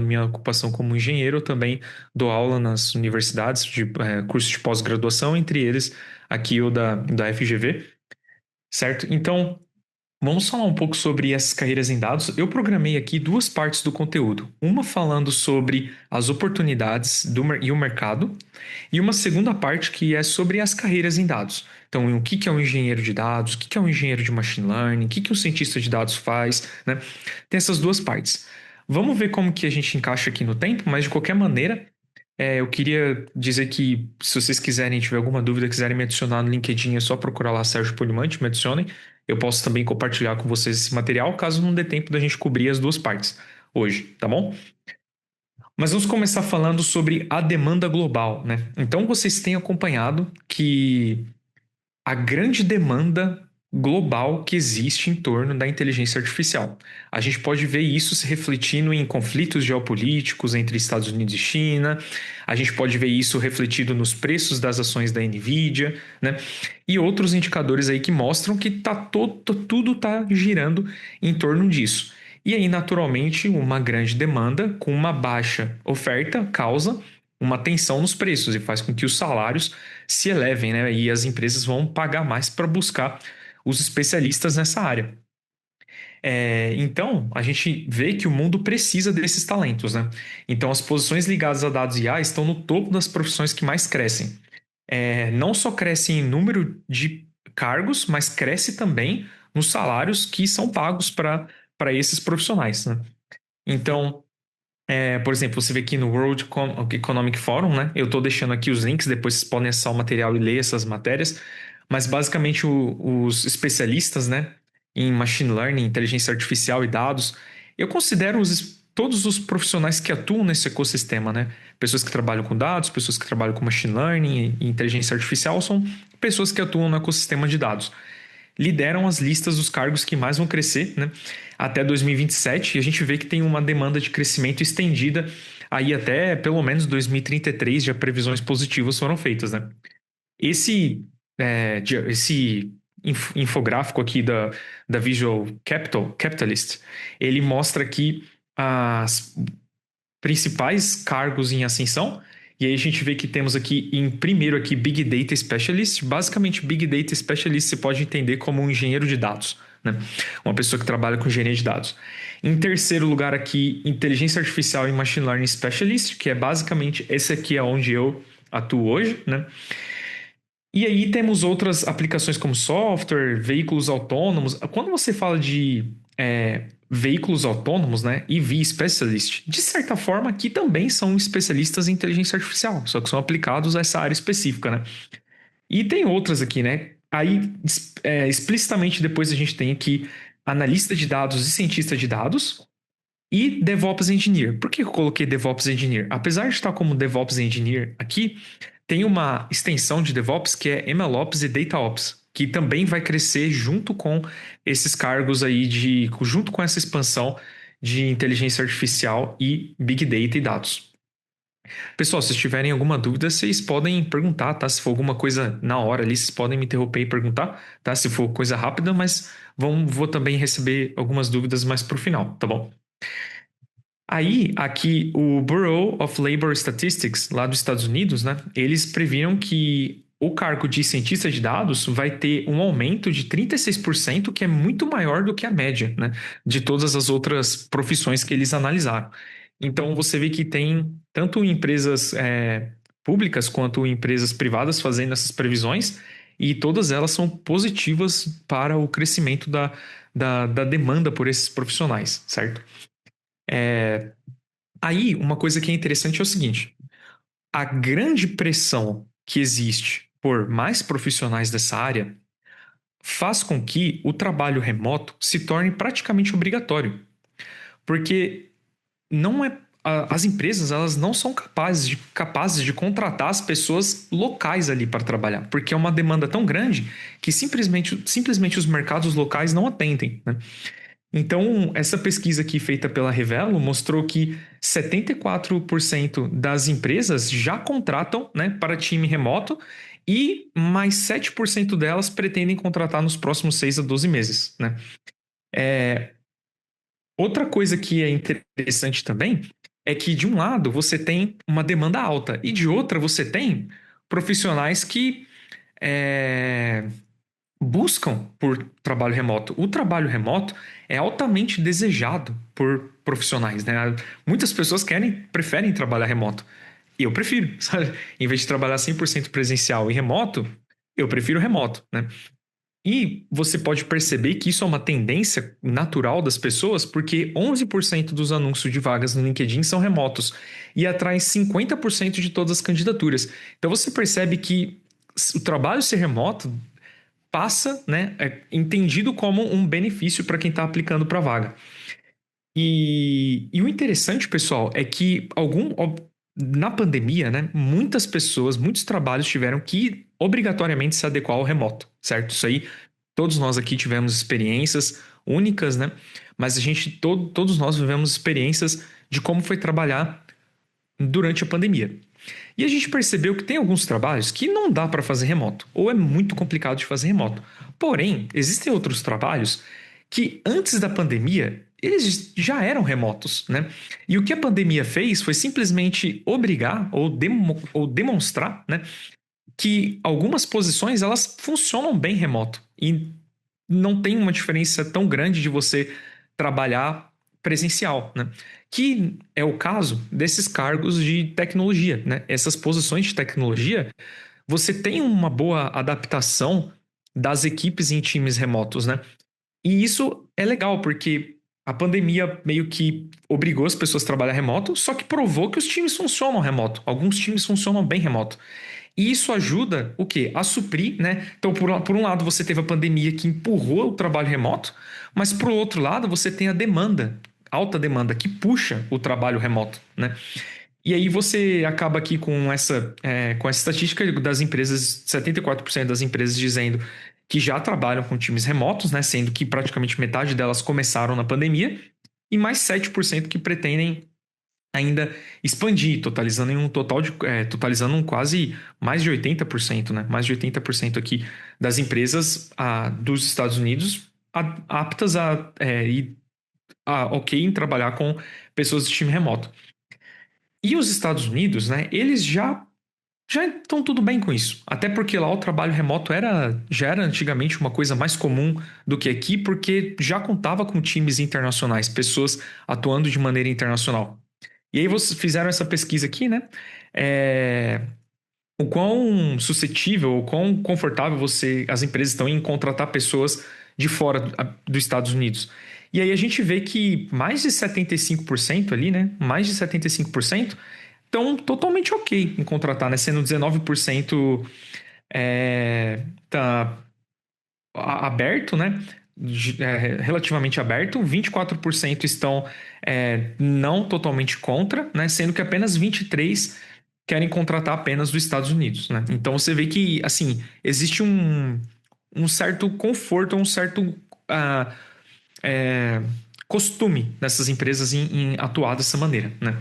minha ocupação como engenheiro, eu também dou aula nas universidades de cursos de pós-graduação, entre eles aqui o da FGV, certo? Então, vamos falar um pouco sobre essas carreiras em dados. Eu programei aqui 2 partes do conteúdo. Uma falando sobre as oportunidades e o mercado, e uma segunda parte que é sobre as carreiras em dados. Então, o que é um engenheiro de dados, o que é um engenheiro de machine learning, o que um cientista de dados faz, né? Tem essas 2 partes. Vamos ver como que a gente encaixa aqui no tempo, mas de qualquer maneira, eu queria dizer que se vocês quiserem, tiver alguma dúvida, quiserem me adicionar no LinkedIn, é só procurar lá Sérgio Polimante, me adicionem. Eu posso também compartilhar com vocês esse material, caso não dê tempo da gente cobrir as 2 partes hoje, tá bom? Mas vamos começar falando sobre a demanda global, né? Então vocês têm acompanhado que a grande demanda global que existe em torno da inteligência artificial. A gente pode ver isso se refletindo em conflitos geopolíticos entre Estados Unidos e China, a gente pode ver isso refletido nos preços das ações da Nvidia, né? E outros indicadores aí que mostram que tudo está girando em torno disso. E aí, naturalmente, uma grande demanda com uma baixa oferta causa uma tensão nos preços e faz com que os salários se elevem, né? E as empresas vão pagar mais para buscar os especialistas nessa área. Então, a gente vê que o mundo precisa desses talentos, né? Então, as posições ligadas a dados IA estão no topo das profissões que mais crescem. Não só cresce em número de cargos, mas cresce também nos salários que são pagos para esses profissionais, né? Então, por exemplo, você vê aqui no World Economic Forum, né? Eu estou deixando aqui os links, depois vocês podem acessar o material e ler essas matérias, mas basicamente os especialistas, né, em Machine Learning, inteligência artificial e dados, eu considero todos os profissionais que atuam nesse ecossistema, né? Pessoas que trabalham com dados, pessoas que trabalham com Machine Learning e inteligência artificial são pessoas que atuam no ecossistema de dados. Lideram as listas dos cargos que mais vão crescer, né, até 2027, e a gente vê que tem uma demanda de crescimento estendida aí até pelo menos 2033, já previsões positivas foram feitas, né? Esse infográfico aqui da Visual Capitalist, ele mostra aqui as principais cargos em ascensão. E aí a gente vê que temos aqui, primeiro aqui, Big Data Specialist. Basicamente, Big Data Specialist você pode entender como um engenheiro de dados, né? Uma pessoa que trabalha com engenharia de dados. Em terceiro lugar aqui, Inteligência Artificial e Machine Learning Specialist, que é basicamente esse aqui é onde eu atuo hoje, né? E aí temos outras aplicações como software, veículos autônomos. Quando você fala de veículos autônomos, né, EV Specialist, de certa forma aqui também são especialistas em inteligência artificial, só que são aplicados a essa área específica, né? E tem outras aqui, né? Aí, explicitamente depois a gente tem aqui analista de dados e cientista de dados e DevOps Engineer. Por que eu coloquei DevOps Engineer? Apesar de estar como DevOps Engineer aqui, tem uma extensão de DevOps que é MLOps e DataOps, que também vai crescer junto com esses cargos aí, junto com essa expansão de inteligência artificial e Big Data e dados. Pessoal, se tiverem alguma dúvida, vocês podem perguntar, tá? Se for alguma coisa na hora ali, vocês podem me interromper e perguntar, tá? Se for coisa rápida, mas vou também receber algumas dúvidas mais pro final, tá bom? Aí, aqui, o Bureau of Labor Statistics, lá dos Estados Unidos, né? Eles previram que o cargo de cientista de dados vai ter um aumento de 36%, que é muito maior do que a média, né, de todas as outras profissões que eles analisaram. Então, você vê que tem tanto empresas públicas quanto empresas privadas fazendo essas previsões, e todas elas são positivas para o crescimento da demanda por esses profissionais, certo? Aí, uma coisa que é interessante é o seguinte: a grande pressão que existe por mais profissionais dessa área faz com que o trabalho remoto se torne praticamente obrigatório. Porque as empresas elas não são capazes de contratar as pessoas locais ali para trabalhar, porque é uma demanda tão grande que simplesmente os mercados locais não atendem, né? Então, essa pesquisa aqui feita pela Revelo mostrou que 74% das empresas já contratam, né, para time remoto e mais 7% delas pretendem contratar nos próximos 6 a 12 meses, né? Outra coisa que é interessante também é que, de um lado, você tem uma demanda alta e, de outra, você tem profissionais que buscam por trabalho remoto. O trabalho remoto é altamente desejado por profissionais, né? Muitas pessoas preferem trabalhar remoto. E eu prefiro, sabe? Em vez de trabalhar 100% presencial e remoto, eu prefiro remoto, né? E você pode perceber que isso é uma tendência natural das pessoas, porque 11% dos anúncios de vagas no LinkedIn são remotos e atraem 50% de todas as candidaturas. Então você percebe que o trabalho ser remoto passa, né, entendido como um benefício para quem está aplicando para a vaga. E o interessante, pessoal, é que na pandemia, né, muitos trabalhos tiveram que obrigatoriamente se adequar ao remoto, certo? Isso aí Todos nós aqui tivemos experiências únicas, né? Mas todos nós vivemos experiências de como foi trabalhar durante a pandemia. E a gente percebeu que tem alguns trabalhos que não dá para fazer remoto, ou é muito complicado de fazer remoto. Porém, existem outros trabalhos que antes da pandemia eles já eram remotos, né? E o que a pandemia fez foi simplesmente obrigar ou demonstrar, né, que algumas posições elas funcionam bem remoto e não tem uma diferença tão grande de você trabalhar presencial, né? Que é o caso desses cargos de tecnologia, né? Essas posições de tecnologia, você tem uma boa adaptação das equipes em times remotos, né? E isso é legal, porque a pandemia meio que obrigou as pessoas a trabalhar remoto, só que provou que os times funcionam remoto. Alguns times funcionam bem remoto. E isso ajuda o quê? A suprir, né? Então, por um lado, você teve a pandemia que empurrou o trabalho remoto, mas por outro lado, você tem a demanda, alta demanda, que puxa o trabalho remoto, né? E aí você acaba aqui com essa estatística das empresas, 74% das empresas dizendo que já trabalham com times remotos, né? Sendo que praticamente metade delas começaram na pandemia, e mais 7% que pretendem ainda expandir, totalizando em um total de totalizando quase mais de 80%, né? Mais de 80% aqui das empresas dos Estados Unidos aptas ok em trabalhar com pessoas de time remoto. E os Estados Unidos, né? Eles já estão tudo bem com isso. Até porque lá o trabalho remoto já era antigamente uma coisa mais comum do que aqui, porque já contava com times internacionais, pessoas atuando de maneira internacional. E aí vocês fizeram essa pesquisa aqui, né? O quão suscetível, o quão confortável as empresas estão em contratar pessoas de fora dos Estados Unidos. E aí a gente vê que mais de 75% ali, né? Mais de 75% estão totalmente ok em contratar, né? Sendo 19% tá aberto, né? Relativamente aberto, 24% estão não totalmente contra, né? Sendo que apenas 23% querem contratar apenas dos Estados Unidos, né? Então você vê que, assim, existe um certo conforto, um certo costume dessas empresas em atuar dessa maneira, né?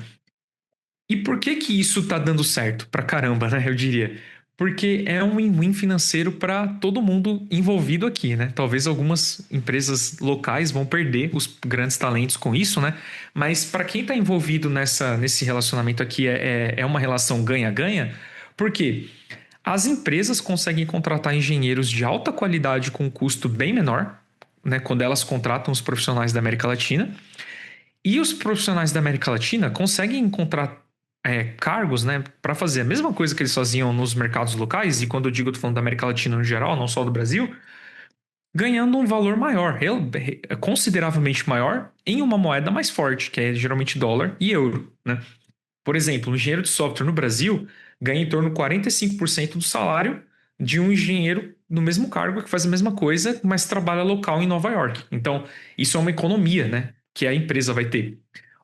E por que isso tá dando certo pra caramba, né? Eu diria. Porque é um win-win financeiro para todo mundo envolvido aqui, né? Talvez algumas empresas locais vão perder os grandes talentos com isso, né? Mas para quem está envolvido nesse relacionamento aqui é uma relação ganha-ganha, porque as empresas conseguem contratar engenheiros de alta qualidade com um custo bem menor, né? Quando elas contratam os profissionais da América Latina, e os profissionais da América Latina conseguem encontrar cargos, né, para fazer a mesma coisa que eles faziam nos mercados locais, e quando eu digo, eu tô falando da América Latina no geral, não só do Brasil, ganhando um valor maior, consideravelmente maior, em uma moeda mais forte, que é geralmente dólar e euro, né? Por exemplo, um engenheiro de software no Brasil ganha em torno de 45% do salário de um engenheiro no mesmo cargo que faz a mesma coisa, mas trabalha local em Nova York. Então, isso é uma economia, né, que a empresa vai ter.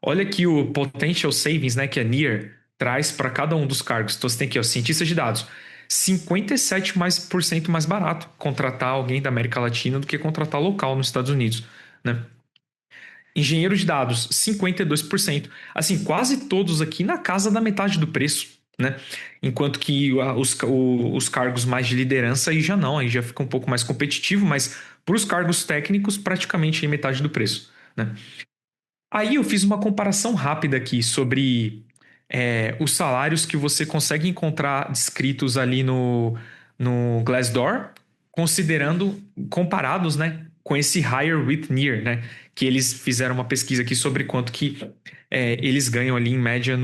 Olha aqui o potential savings, né, que a NEAR traz para cada um dos cargos. Então você tem aqui, ó, cientista de dados, 57% mais barato contratar alguém da América Latina do que contratar local nos Estados Unidos, né? Engenheiro de dados, 52%. Assim, quase todos aqui na casa da metade do preço, né? Enquanto que os cargos mais de liderança aí já fica um pouco mais competitivo, mas para os cargos técnicos, praticamente metade do preço, né? Aí eu fiz uma comparação rápida aqui sobre os salários que você consegue encontrar descritos ali no Glassdoor, comparados, né, com esse Hire with Near, né, que eles fizeram uma pesquisa aqui sobre quanto que eles ganham ali em média,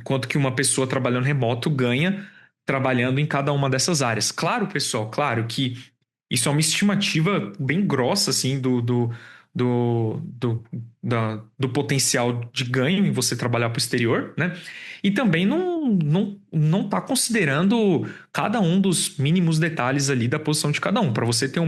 quanto que uma pessoa trabalhando remoto ganha trabalhando em cada uma dessas áreas. Claro, pessoal, claro que isso é uma estimativa bem grossa, assim, do potencial de ganho em você trabalhar para o exterior, né? E também não está considerando cada um dos mínimos detalhes ali da posição de cada um. Para você ter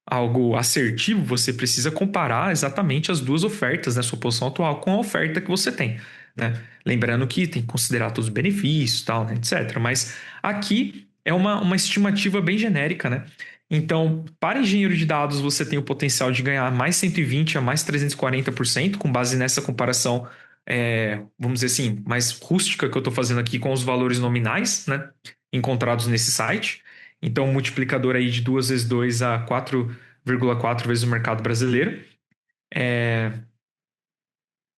algo assertivo, você precisa comparar exatamente as duas ofertas, né? Sua posição atual com a oferta que você tem, né? Lembrando que tem que considerar todos os benefícios, tal, né? Etc. Mas aqui é uma estimativa bem genérica, né? Então, para engenheiro de dados, você tem o potencial de ganhar mais 120% a mais 340%, com base nessa comparação, vamos dizer assim, mais rústica que eu estou fazendo aqui com os valores nominais, né, encontrados nesse site. Então, um multiplicador aí de 2 vezes 2 a 4,4 vezes o mercado brasileiro.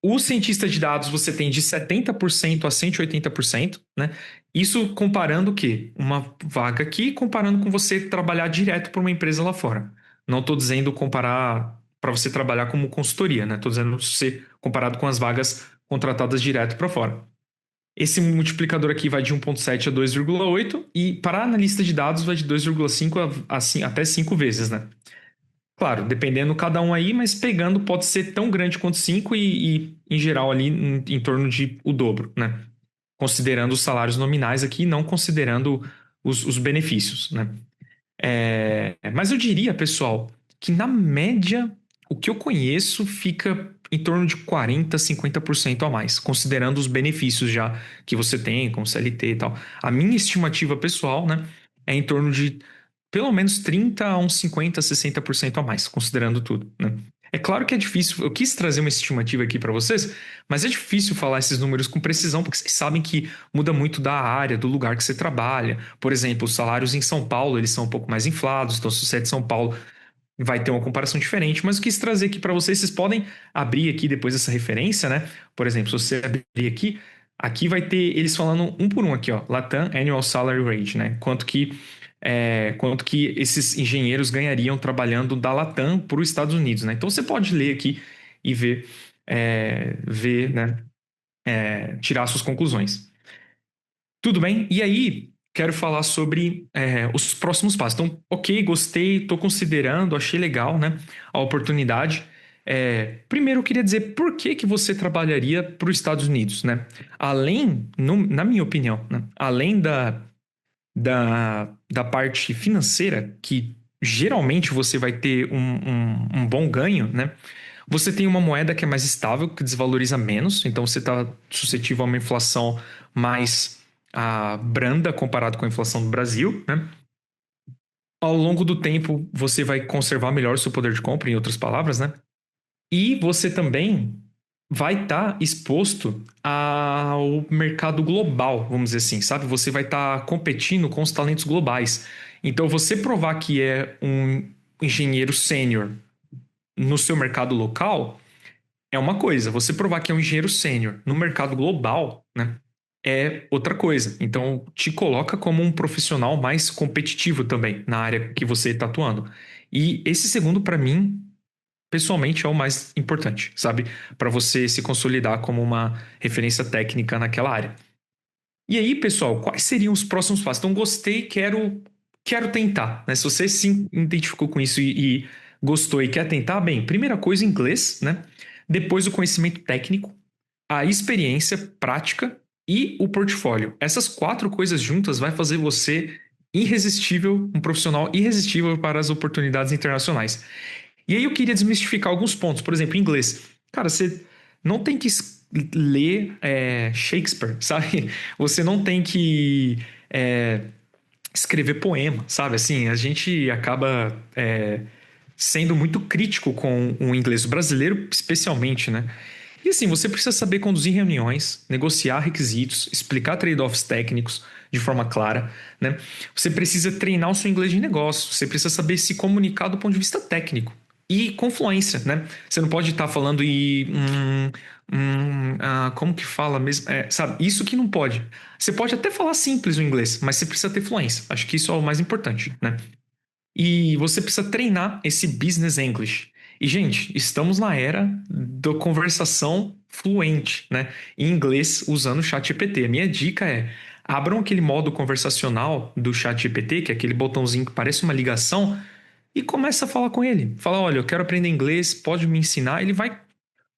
O cientista de dados você tem de 70% a 180%, né? Isso comparando o quê? Uma vaga aqui, comparando com você trabalhar direto para uma empresa lá fora. Não estou dizendo comparar para você trabalhar como consultoria, né? Estou dizendo ser comparado com as vagas contratadas direto para fora. Esse multiplicador aqui vai de 1,7 a 2,8 e para analista de dados vai de 2,5 até 5 vezes, né? Claro, dependendo cada um aí, mas pegando pode ser tão grande quanto 5 e em geral ali em torno de o dobro, né? Considerando os salários nominais aqui, não considerando os benefícios, né? Mas eu diria, pessoal, que na média o que eu conheço fica em torno de 40%, 50% a mais, considerando os benefícios já que você tem, como CLT e tal. A minha estimativa pessoal, né, é em torno de pelo menos 30% a uns 50%, 60% a mais, considerando tudo, né? É claro que é difícil, eu quis trazer uma estimativa aqui para vocês, mas é difícil falar esses números com precisão, porque vocês sabem que muda muito da área, do lugar que você trabalha. Por exemplo, os salários em São Paulo, eles são um pouco mais inflados, então se você é de São Paulo, vai ter uma comparação diferente, mas eu quis trazer aqui para vocês podem abrir aqui depois essa referência, né? Por exemplo, se você abrir aqui vai ter eles falando um por um aqui, ó, Latam Annual Salary Range, né? Quanto que esses engenheiros ganhariam trabalhando da Latam para os Estados Unidos, né? Então você pode ler aqui e ver, né? Tirar suas conclusões. Tudo bem? E aí, quero falar sobre os próximos passos. Então, ok, gostei, estou considerando, achei legal, né, a oportunidade. Primeiro, eu queria dizer por que você trabalharia para os Estados Unidos, né? Além, na minha opinião, né, além da parte financeira, que geralmente você vai ter um bom ganho, né? Você tem uma moeda que é mais estável, que desvaloriza menos, então você está suscetível a uma inflação mais branda comparado com a inflação do Brasil, né? Ao longo do tempo, você vai conservar melhor o seu poder de compra, em outras palavras, né? E você também vai estar exposto ao mercado global, vamos dizer assim, sabe? Você vai estar competindo com os talentos globais. Então, você provar que é um engenheiro sênior no seu mercado local é uma coisa. Você provar que é um engenheiro sênior no mercado global, né, é outra coisa. Então, te coloca como um profissional mais competitivo também na área que você está atuando. E esse segundo, para mim, pessoalmente, é o mais importante, sabe? Para você se consolidar como uma referência técnica naquela área. E aí, pessoal, quais seriam os próximos passos? Então, gostei, quero tentar, né? Se você se identificou com isso e gostou e quer tentar, bem, primeira coisa, inglês, né? Depois o conhecimento técnico, a experiência prática e o portfólio. Essas 4 coisas juntas vai fazer você irresistível, um profissional irresistível para as oportunidades internacionais. E aí eu queria desmistificar alguns pontos. Por exemplo, inglês. Cara, você não tem que ler Shakespeare, sabe? Você não tem que escrever poema, sabe? Assim, a gente acaba sendo muito crítico com o inglês brasileiro, especialmente, né? E assim, você precisa saber conduzir reuniões, negociar requisitos, explicar trade-offs técnicos de forma clara, né? Você precisa treinar o seu inglês de negócio, você precisa saber se comunicar do ponto de vista técnico e com fluência, né? Você não pode estar falando como que fala mesmo? Sabe, isso que não pode. Você pode até falar simples o inglês, mas você precisa ter fluência. Acho que isso é o mais importante, né? E você precisa treinar esse business English. E, gente, estamos na era da conversação fluente, né? Em inglês, usando o ChatGPT. A minha dica é: abram aquele modo conversacional do ChatGPT, que é aquele botãozinho que parece uma ligação, e começa a falar com ele. Fala: olha, eu quero aprender inglês, pode me ensinar? Ele vai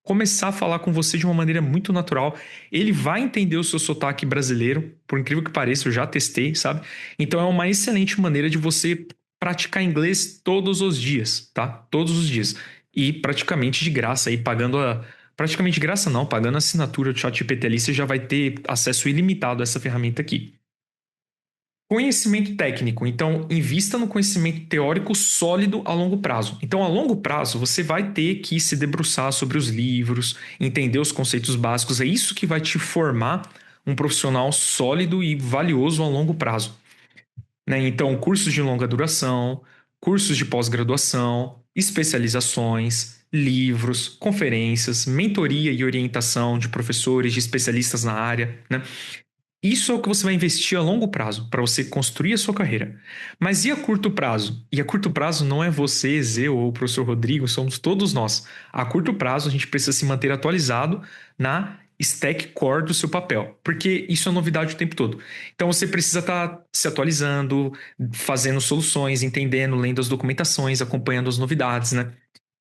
começar a falar com você de uma maneira muito natural. Ele vai entender o seu sotaque brasileiro, por incrível que pareça, eu já testei, sabe? Então é uma excelente maneira de você praticar inglês todos os dias, tá? Todos os dias. E praticamente de graça, aí pagando praticamente de graça não, pagando a assinatura do ChatGPT ali, você já vai ter acesso ilimitado a essa ferramenta aqui. Conhecimento técnico. Então, invista no conhecimento teórico sólido a longo prazo. Então, a longo prazo, você vai ter que se debruçar sobre os livros, entender os conceitos básicos. É isso que vai te formar um profissional sólido e valioso a longo prazo, né? Então, cursos de longa duração, cursos de pós-graduação, especializações, livros, conferências, mentoria e orientação de professores, de especialistas na área, né? Isso é o que você vai investir a longo prazo, para você construir a sua carreira. Mas e a curto prazo? E a curto prazo não é você, eu ou o professor Rodrigo, somos todos nós. A curto prazo, a gente precisa se manter atualizado na stack core do seu papel, porque isso é novidade o tempo todo. Então você precisa estar se atualizando, fazendo soluções, entendendo, lendo as documentações, acompanhando as novidades, né?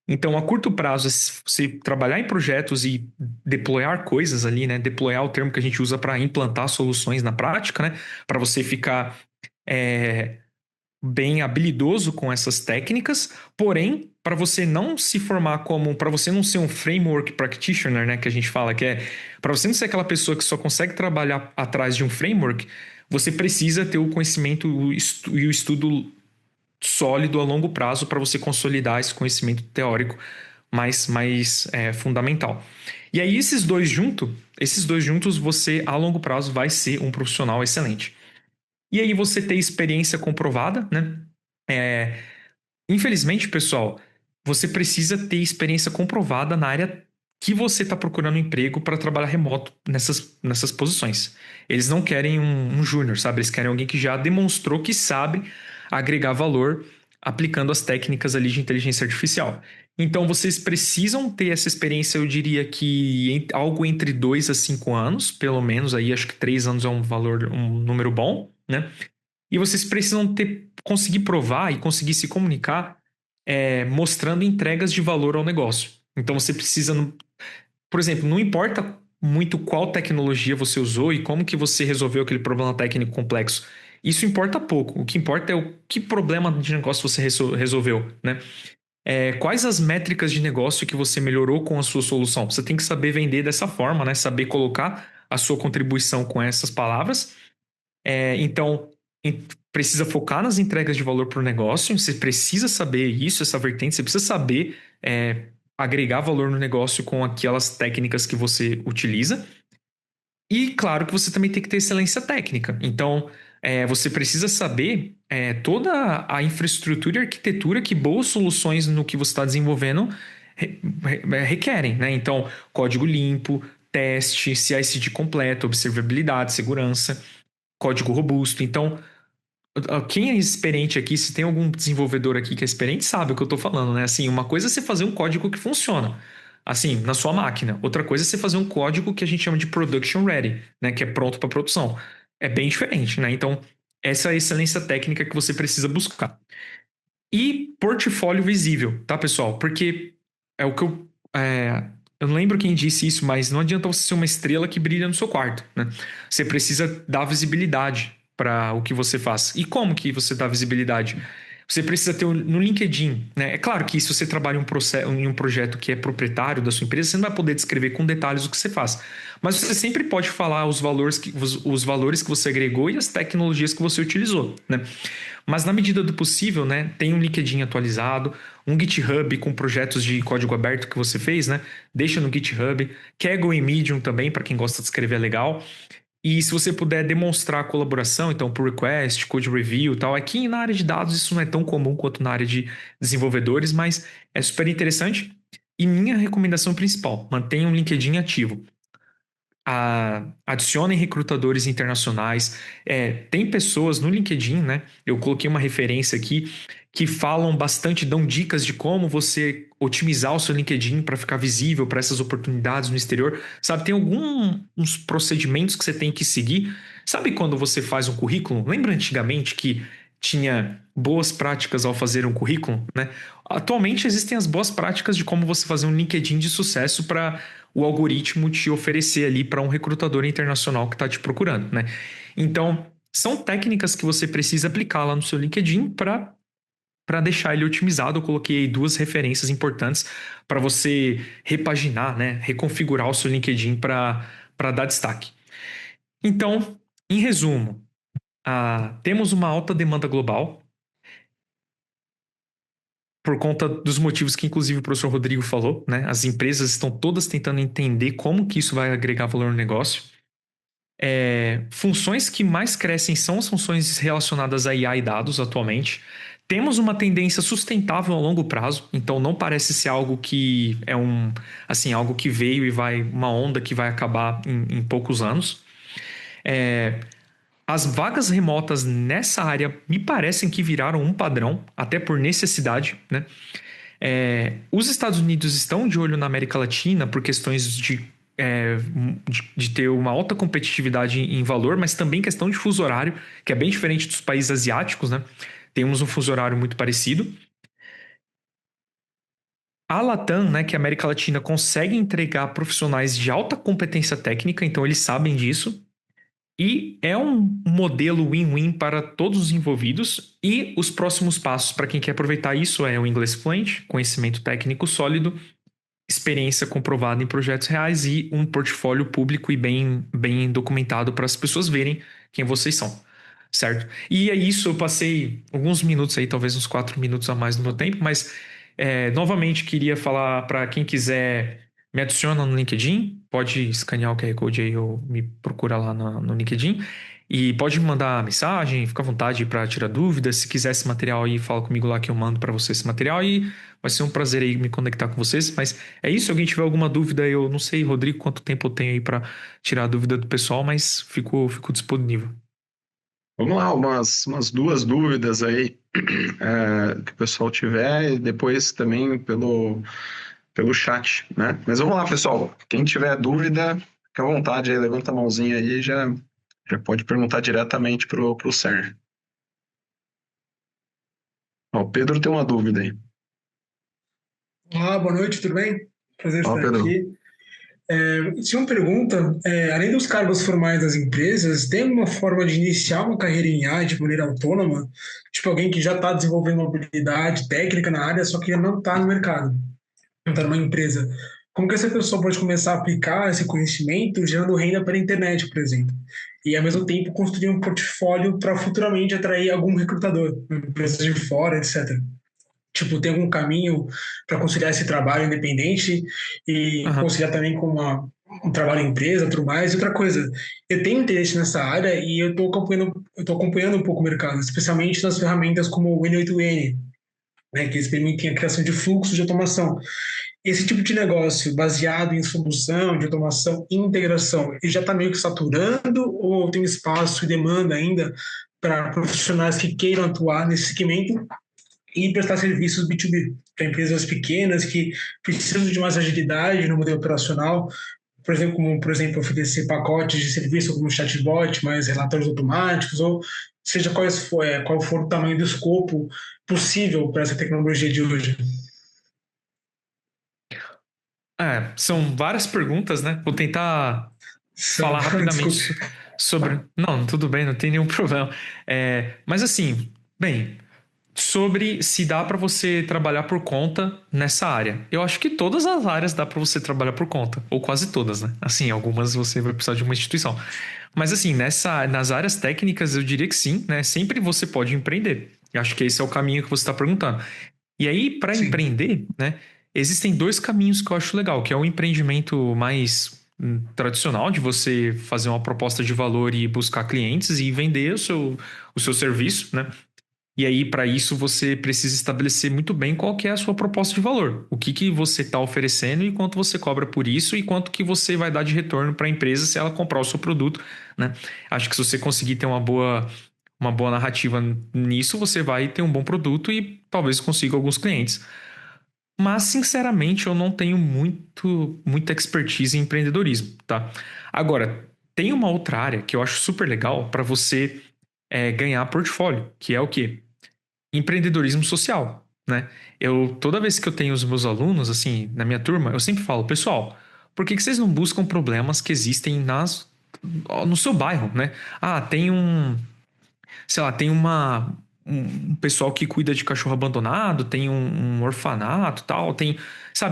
Então, a curto prazo, se trabalhar em projetos e deployar coisas ali, né? Deployar é o termo que a gente usa para implantar soluções na prática, né? Para você ficar bem habilidoso com essas técnicas, porém, para você não se formar para você não ser um framework practitioner, né? Que a gente fala que para você não ser aquela pessoa que só consegue trabalhar atrás de um framework, você precisa ter o conhecimento e o estudo sólido a longo prazo para você consolidar esse conhecimento teórico mais fundamental. E aí, esses dois juntos, você a longo prazo vai ser um profissional excelente. E aí você ter experiência comprovada, né? Infelizmente, pessoal, você precisa ter experiência comprovada na área que você está procurando emprego para trabalhar remoto nessas posições. Eles não querem um júnior, sabe? Eles querem alguém que já demonstrou que sabe agregar valor aplicando as técnicas ali de inteligência artificial. Então, vocês precisam ter essa experiência, eu diria que algo entre 2 a 5 anos, pelo menos, aí acho que 3 anos é um número bom, né? E vocês precisam conseguir provar e conseguir se comunicar mostrando entregas de valor ao negócio. Então, você precisa, por exemplo, não importa muito qual tecnologia você usou e como que você resolveu aquele problema técnico complexo. Isso importa pouco. O que importa é o que problema de negócio você resolveu, né? Quais as métricas de negócio que você melhorou com a sua solução? Você tem que saber vender dessa forma, né? Saber colocar a sua contribuição com essas palavras. Então, precisa focar nas entregas de valor para o negócio. Você precisa saber isso, essa vertente. Você precisa saber agregar valor no negócio com aquelas técnicas que você utiliza. E claro que você também tem que ter excelência técnica. Então, você precisa saber toda a infraestrutura e arquitetura que boas soluções no que você está desenvolvendo requerem, né? Então, código limpo, teste, CI/CD completo, observabilidade, segurança, código robusto. Então, quem é experiente aqui, se tem algum desenvolvedor aqui que é experiente, sabe o que eu estou falando, né? Assim, uma coisa é você fazer um código que funciona, assim, na sua máquina. Outra coisa é você fazer um código que a gente chama de production ready, né? Que é pronto para produção. É bem diferente, né? Então, essa é a excelência técnica que você precisa buscar. E portfólio visível, tá, pessoal? Porque é o que eu não lembro quem disse isso, mas não adianta você ser uma estrela que brilha no seu quarto, né? Você precisa dar visibilidade para o que você faz. E como que você dá visibilidade? Você precisa ter no LinkedIn, né? É claro que se você trabalha em um projeto que é proprietário da sua empresa, você não vai poder descrever com detalhes o que você faz. Mas você sempre pode falar os valores que você agregou e as tecnologias que você utilizou, né? Mas na medida do possível, né? Tem um LinkedIn atualizado, um GitHub com projetos de código aberto que você fez, né? Deixa no GitHub. Kaggle e Medium também, para quem gosta de escrever, é legal. E se você puder demonstrar a colaboração, então pull request, code review e tal, aqui na área de dados isso não é tão comum quanto na área de desenvolvedores, mas é super interessante. E minha recomendação principal, mantenha um LinkedIn ativo. Adicionem recrutadores internacionais. Tem pessoas no LinkedIn, né? Eu coloquei uma referência aqui que falam bastante, dão dicas de como você otimizar o seu LinkedIn para ficar visível para essas oportunidades no exterior. Sabe, tem uns procedimentos que você tem que seguir. Sabe quando você faz um currículo? Lembra antigamente que tinha boas práticas ao fazer um currículo, né? Atualmente existem as boas práticas de como você fazer um LinkedIn de sucesso para o algoritmo te oferecer ali para um recrutador internacional que está te procurando, né? Então, são técnicas que você precisa aplicar lá no seu LinkedIn para deixar ele otimizado. Eu coloquei aí 2 referências importantes para você repaginar, né? Reconfigurar o seu LinkedIn para dar destaque. Então, em resumo, temos uma alta demanda global, por conta dos motivos que inclusive o professor Rodrigo falou, né? As empresas estão todas tentando entender como que isso vai agregar valor no negócio. Funções que mais crescem são as funções relacionadas a IA e dados atualmente. Temos uma tendência sustentável a longo prazo, então não parece ser algo que é algo que veio e uma onda que vai acabar em poucos anos. As vagas remotas nessa área me parecem que viraram um padrão, até por necessidade, né? Os Estados Unidos estão de olho na América Latina por questões de ter uma alta competitividade em valor, mas também questão de fuso horário, que é bem diferente dos países asiáticos, né? Temos um fuso horário muito parecido. A Latam, né, que é a América Latina, consegue entregar profissionais de alta competência técnica, então eles sabem disso. E é um modelo win-win para todos os envolvidos. E os próximos passos para quem quer aproveitar isso é o inglês fluente, conhecimento técnico sólido, experiência comprovada em projetos reais e um portfólio público e bem documentado para as pessoas verem quem vocês são, certo? E é isso, eu passei alguns minutos aí, talvez uns 4 minutos a mais do meu tempo, mas novamente queria falar para quem quiser, me adiciona no LinkedIn, pode escanear o QR Code aí ou me procura lá no LinkedIn. E pode me mandar mensagem, fica à vontade para tirar dúvidas. Se quiser esse material aí, fala comigo lá que eu mando para você esse material e vai ser um prazer aí me conectar com vocês. Mas é isso, se alguém tiver alguma dúvida, eu não sei, Rodrigo, quanto tempo eu tenho aí para tirar a dúvida do pessoal, mas fico disponível. Vamos lá, umas 2 dúvidas aí que o pessoal tiver e depois também pelo chat, né? Mas vamos lá, pessoal. Quem tiver dúvida, fica à vontade aí, levanta a mãozinha aí e já pode perguntar diretamente pro Sérgio. Ó, o Pedro tem uma dúvida aí. Olá, boa noite, tudo bem? Prazer Olá, estar Pedro. aqui. Tinha uma pergunta, além dos cargos formais das empresas, tem alguma forma de iniciar uma carreira em IA de maneira autônoma? Tipo, alguém que já está desenvolvendo uma habilidade técnica na área, só que ainda não está no mercado, não está numa empresa. Como que essa pessoa pode começar a aplicar esse conhecimento gerando renda pela internet, por exemplo? E, ao mesmo tempo, construir um portfólio para futuramente atrair algum recrutador, empresas de fora, etc. Tipo, tem algum caminho para conciliar esse trabalho independente e conciliar também com um trabalho em empresa, tudo mais. E outra coisa, eu tenho interesse nessa área e eu estou acompanhando um pouco o mercado, especialmente nas ferramentas como o N8N, né, que eles permitem a criação de fluxos de automação. Esse tipo de negócio baseado em solução de automação e integração, ele já está meio que saturando ou tem espaço e demanda ainda para profissionais que queiram atuar nesse segmento e prestar serviços B2B para empresas pequenas que precisam de mais agilidade no modelo operacional, por exemplo, oferecer pacotes de serviço como chatbot, mais relatórios automáticos, ou seja, qual for o tamanho do escopo possível para essa tecnologia de hoje. São várias perguntas, né? Vou tentar falar rapidamente sobre... Não, tudo bem, não tem nenhum problema. Mas assim, bem... sobre se dá para você trabalhar por conta nessa área. Eu acho que todas as áreas dá para você trabalhar por conta, ou quase todas, né? Assim, algumas você vai precisar de uma instituição. Mas assim, nas áreas técnicas eu diria que sim, né? Sempre você pode empreender. Eu acho que esse é o caminho que você está perguntando. E aí, para empreender, né? Existem 2 caminhos que eu acho legal, que é o empreendimento mais tradicional, de você fazer uma proposta de valor e buscar clientes e vender o seu serviço, né? E aí, para isso, você precisa estabelecer muito bem qual que é a sua proposta de valor. O que você está oferecendo e quanto você cobra por isso e quanto que você vai dar de retorno para a empresa se ela comprar o seu produto, né? Acho que se você conseguir ter uma boa narrativa nisso, você vai ter um bom produto e talvez consiga alguns clientes. Mas, sinceramente, eu não tenho muita expertise em empreendedorismo, tá? Agora, tem uma outra área que eu acho super legal para você ganhar portfólio, que é o quê? Empreendedorismo social, né? Toda vez que eu tenho os meus alunos, assim, na minha turma, eu sempre falo, pessoal, por que vocês não buscam problemas que existem no seu bairro, né? Tem um pessoal que cuida de cachorro abandonado, tem um orfanato, tal,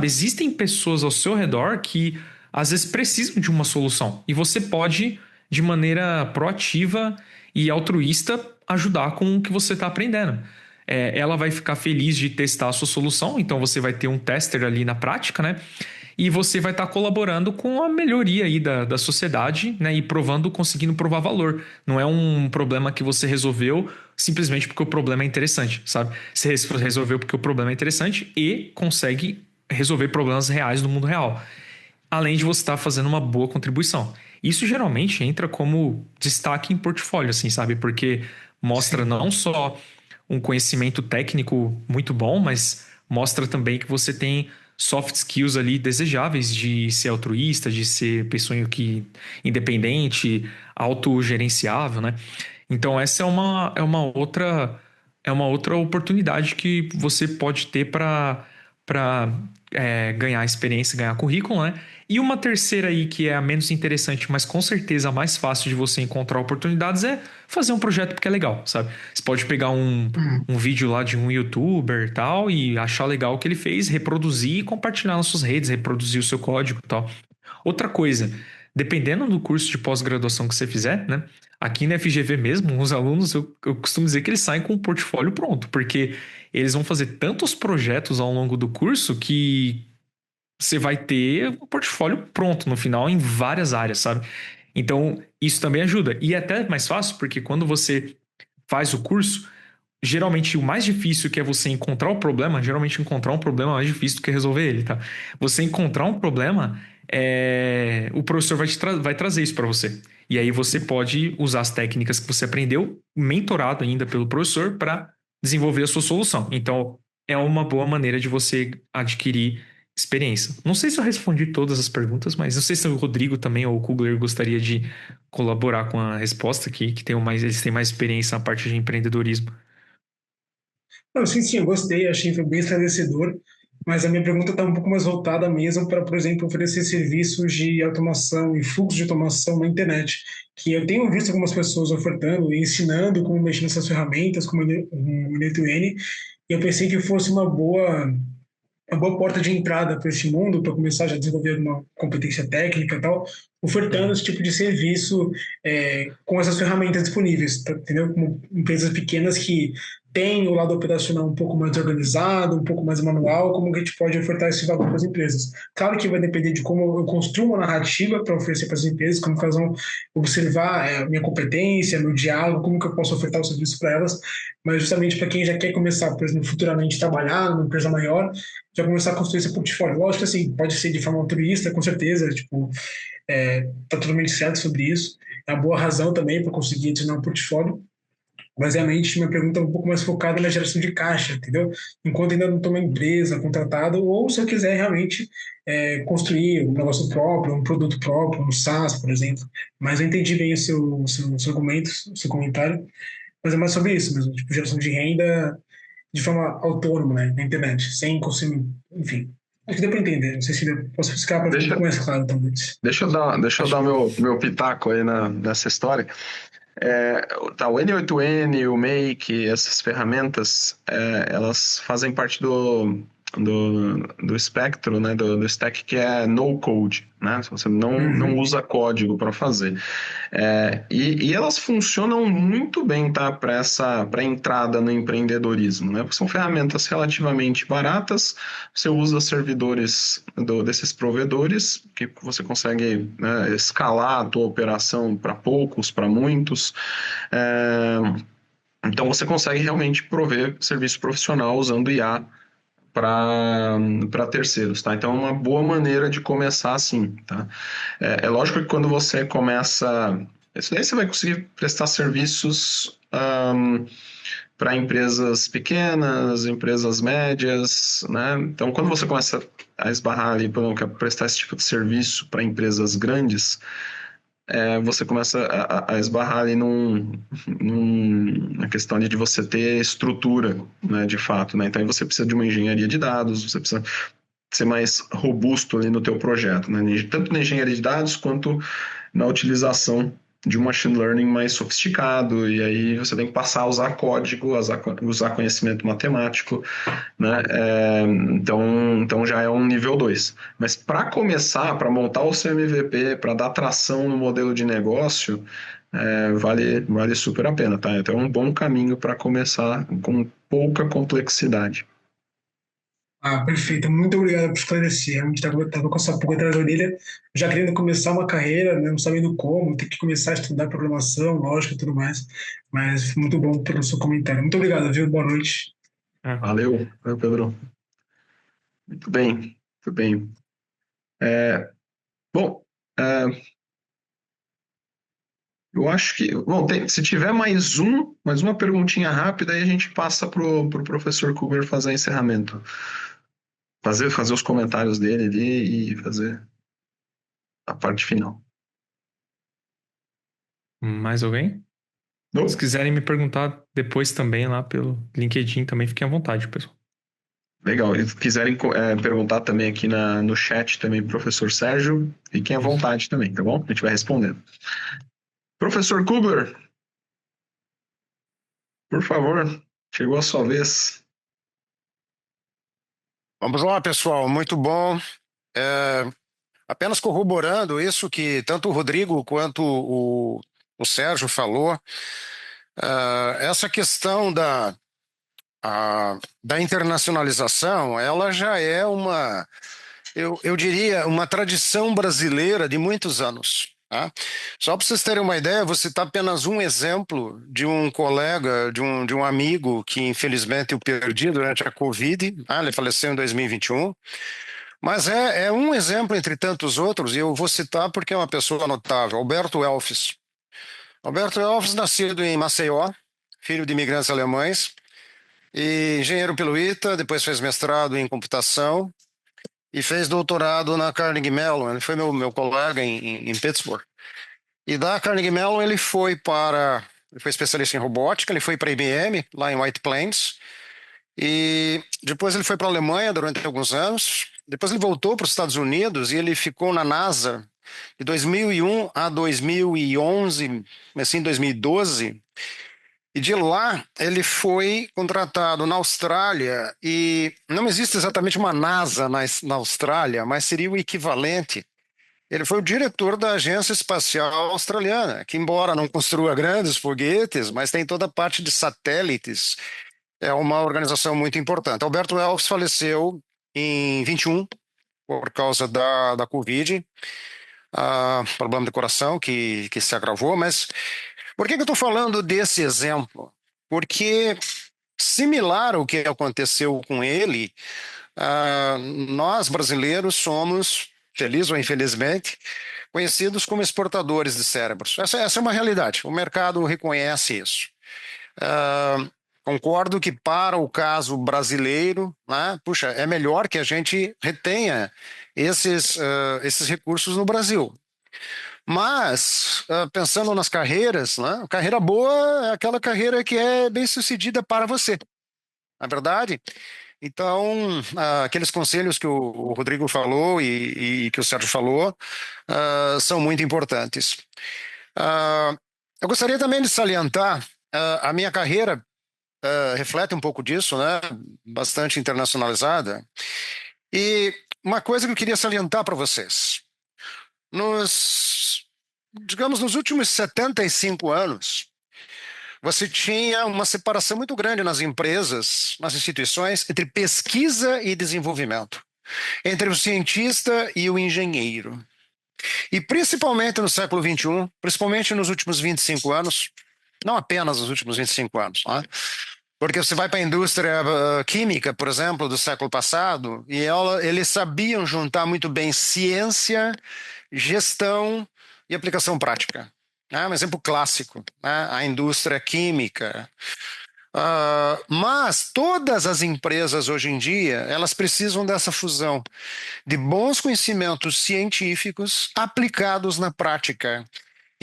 existem pessoas ao seu redor que às vezes precisam de uma solução e você pode de maneira proativa e altruísta, ajudar com o que você está aprendendo. Ela vai ficar feliz de testar a sua solução, então você vai ter um tester ali na prática, né? E você vai estar colaborando com a melhoria aí da sociedade, né? E conseguindo provar valor. Não é um problema que você resolveu simplesmente porque o problema é interessante, sabe? Você resolveu porque o problema é interessante e consegue resolver problemas reais no mundo real. Além de você estar fazendo uma boa contribuição. Isso geralmente entra como destaque em portfólio, assim, sabe? Porque mostra não só um conhecimento técnico muito bom, mas mostra também que você tem soft skills ali desejáveis de ser altruísta, de ser pessoa independente, autogerenciável, né? Então essa é uma outra oportunidade que você pode ter para ganhar experiência, ganhar currículo, né? E uma terceira aí que é a menos interessante, mas com certeza a mais fácil de você encontrar oportunidades é fazer um projeto porque é legal, sabe? Você pode pegar um vídeo lá de um youtuber e tal e achar legal o que ele fez, reproduzir e compartilhar nas suas redes, reproduzir o seu código e tal. Outra coisa, dependendo do curso de pós-graduação que você fizer, né? Aqui na FGV mesmo, os alunos, eu costumo dizer que eles saem com um portfólio pronto, porque eles vão fazer tantos projetos ao longo do curso que você vai ter um portfólio pronto no final em várias áreas, sabe? Então, isso também ajuda. E é até mais fácil, porque quando você faz o curso, geralmente o mais difícil que é você encontrar o problema, geralmente encontrar um problema é mais difícil do que resolver ele, tá? Você encontrar um problema, o professor vai trazer isso para você. E aí você pode usar as técnicas que você aprendeu, mentorado ainda pelo professor, para desenvolver a sua solução. Então, é uma boa maneira de você adquirir experiência. Não sei se eu respondi todas as perguntas, mas não sei se o Rodrigo também ou o Kugler gostaria de colaborar com a resposta aqui, que eles têm mais experiência na parte de empreendedorismo. Não, sim, eu gostei, achei que foi bem esclarecedor, mas a minha pergunta está um pouco mais voltada mesmo para, por exemplo, oferecer serviços de automação e fluxo de automação na internet, que eu tenho visto algumas pessoas ofertando e ensinando como mexer nessas ferramentas, como o Net2N, e eu pensei que fosse uma boa porta de entrada para esse mundo, para começar já a desenvolver uma competência técnica e tal, ofertando esse tipo de serviço com essas ferramentas disponíveis, tá, entendeu? Como empresas pequenas que têm o lado operacional um pouco mais organizado, um pouco mais manual, como que a gente pode ofertar esse valor para as empresas. Claro que vai depender de como eu construo uma narrativa para oferecer para as empresas, como que elas vão observar a minha competência, meu diálogo, como que eu posso ofertar o serviço para elas, mas justamente para quem já quer começar, por exemplo, futuramente trabalhar numa empresa maior, já começar a construir esse portfólio. Lógico que assim, pode ser de forma altruísta, com certeza, tipo, tá totalmente certo sobre isso. É uma boa razão também para conseguir adicionar um portfólio. Mas realmente minha pergunta é um pouco mais focada na geração de caixa, entendeu? Enquanto ainda não estou uma empresa contratado, ou se eu quiser realmente construir um negócio próprio, um produto próprio, um SaaS, por exemplo. Mas eu entendi bem o seu argumento, o seu comentário, mas é mais sobre isso mesmo, tipo, geração de renda de forma autônoma, né, na internet, sem consumir, enfim. Acho que deu para entender, não sei se eu posso explicar para ficar mais claro também. Deixa eu dar meu pitaco aí nessa história. O N8N, o Make, essas ferramentas, elas fazem parte do espectro, né, do stack que é no code, né? Você não usa código para fazer. E elas funcionam muito bem, tá, para entrada no empreendedorismo, né? Porque são ferramentas relativamente baratas, você usa servidores desses provedores, que você consegue, né, escalar a tua operação para poucos, para muitos. Então você consegue realmente prover serviço profissional usando IA para terceiros, tá? Então é uma boa maneira de começar assim, tá? É lógico que quando você começa, isso daí você vai conseguir prestar serviços para empresas pequenas, empresas médias, né? Então quando você começa a esbarrar ali, por exemplo, prestar esse tipo de serviço para empresas grandes, você começa a esbarrar ali na questão de você ter estrutura, né, de fato, né? Então aí você precisa de uma engenharia de dados, você precisa ser mais robusto ali no teu projeto, né? Tanto na engenharia de dados quanto na utilização de um machine learning mais sofisticado, e aí você tem que passar a usar código, usar conhecimento matemático, né? Então já é um nível 2. Mas para começar, para montar o seu MVP, para dar tração no modelo de negócio, vale super a pena, tá? Então é um bom caminho para começar com pouca complexidade. Perfeito. Muito obrigado por esclarecer. Realmente estava com essa pulga atrás da orelha, já querendo começar uma carreira, né, não sabendo como, ter que começar a estudar programação, lógica e tudo mais. Mas muito bom pelo seu comentário. Muito obrigado, viu? Boa noite. Valeu, Pedro. Muito bem, muito bem. Bom, eu acho que... Bom, se tiver mais uma perguntinha rápida, aí a gente passa para o professor Kugler fazer o encerramento. Fazer os comentários dele ali e fazer a parte final. Mais alguém? Não? Se quiserem me perguntar depois também lá pelo LinkedIn, também fiquem à vontade, pessoal. Legal. E se quiserem perguntar também aqui no chat também, professor Sérgio, fiquem à vontade também, tá bom? A gente vai respondendo. Professor Kugler, por favor, chegou a sua vez. Vamos lá, pessoal, muito bom. Apenas corroborando isso que tanto o Rodrigo quanto o Sérgio falou, essa questão da internacionalização, ela já é eu diria, uma tradição brasileira de muitos anos. Tá? Só para vocês terem uma ideia, vou citar apenas um exemplo de um colega, de um amigo que infelizmente eu perdi durante a Covid, ele faleceu em 2021, mas é um exemplo entre tantos outros, e eu vou citar porque é uma pessoa notável, Alberto Elfes. Alberto Elfes, nascido em Maceió, filho de imigrantes alemães, e engenheiro pelo ITA, depois fez mestrado em computação e fez doutorado na Carnegie Mellon. Ele foi meu colega em Pittsburgh. E da Carnegie Mellon ele foi especialista em robótica, ele foi para a IBM, lá em White Plains, e depois ele foi para a Alemanha durante alguns anos, depois ele voltou para os Estados Unidos e ele ficou na NASA de 2001 a 2011, assim, 2012, e de lá ele foi contratado na Austrália, e não existe exatamente uma NASA na Austrália, mas seria o equivalente. Ele foi o diretor da Agência Espacial Australiana, que embora não construa grandes foguetes, mas tem toda a parte de satélites. É uma organização muito importante. Alberto Elfs faleceu em 21 por causa da Covid, problema de coração que se agravou, mas por que eu estou falando desse exemplo? Porque, similar ao que aconteceu com ele, nós brasileiros somos, feliz ou infelizmente, conhecidos como exportadores de cérebros. Essa é uma realidade, o mercado reconhece isso. Concordo que para o caso brasileiro, né, puxa, é melhor que a gente retenha esses recursos no Brasil. Mas, pensando nas carreiras, né, carreira boa é aquela carreira que é bem sucedida para você, não é verdade? Então, aqueles conselhos que o Rodrigo falou e que o Sérgio falou são muito importantes. Eu gostaria também de salientar, a minha carreira reflete um pouco disso, né? Bastante internacionalizada. E uma coisa que eu queria salientar para vocês. Nos últimos 75 anos, você tinha uma separação muito grande nas empresas, nas instituições, entre pesquisa e desenvolvimento, entre o cientista e o engenheiro. E principalmente no século XXI, principalmente nos últimos 25 anos, não apenas nos últimos 25 anos, né? Porque você vai para a indústria química, por exemplo, do século passado, e eles sabiam juntar muito bem ciência, gestão e aplicação prática. Um exemplo clássico, né? A indústria química. Mas todas as empresas hoje em dia, elas precisam dessa fusão de bons conhecimentos científicos aplicados na prática.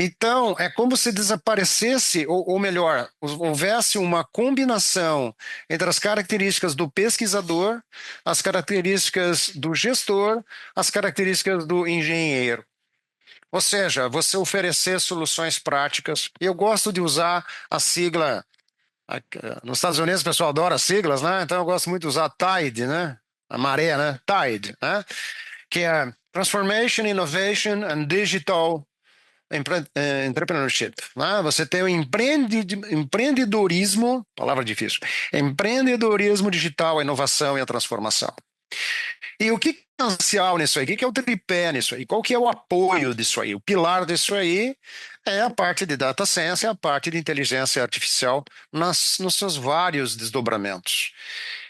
Então, é como se desaparecesse, ou melhor, houvesse uma combinação entre as características do pesquisador, as características do gestor, as características do engenheiro. Ou seja, você oferecer soluções práticas. Eu gosto de usar a sigla. Nos Estados Unidos o pessoal adora siglas, né? Então eu gosto muito de usar TIDE, né? A maré, né? TIDE, né? Que é Transformation, Innovation and Digital Entrepreneurship, né? Você tem o empreendedorismo, palavra difícil, empreendedorismo digital, a inovação e a transformação. E o que é essencial nisso aí? O que é o tripé nisso aí? Qual que é o apoio disso aí? O pilar disso aí é a parte de data science, é a parte de inteligência artificial nos seus vários desdobramentos.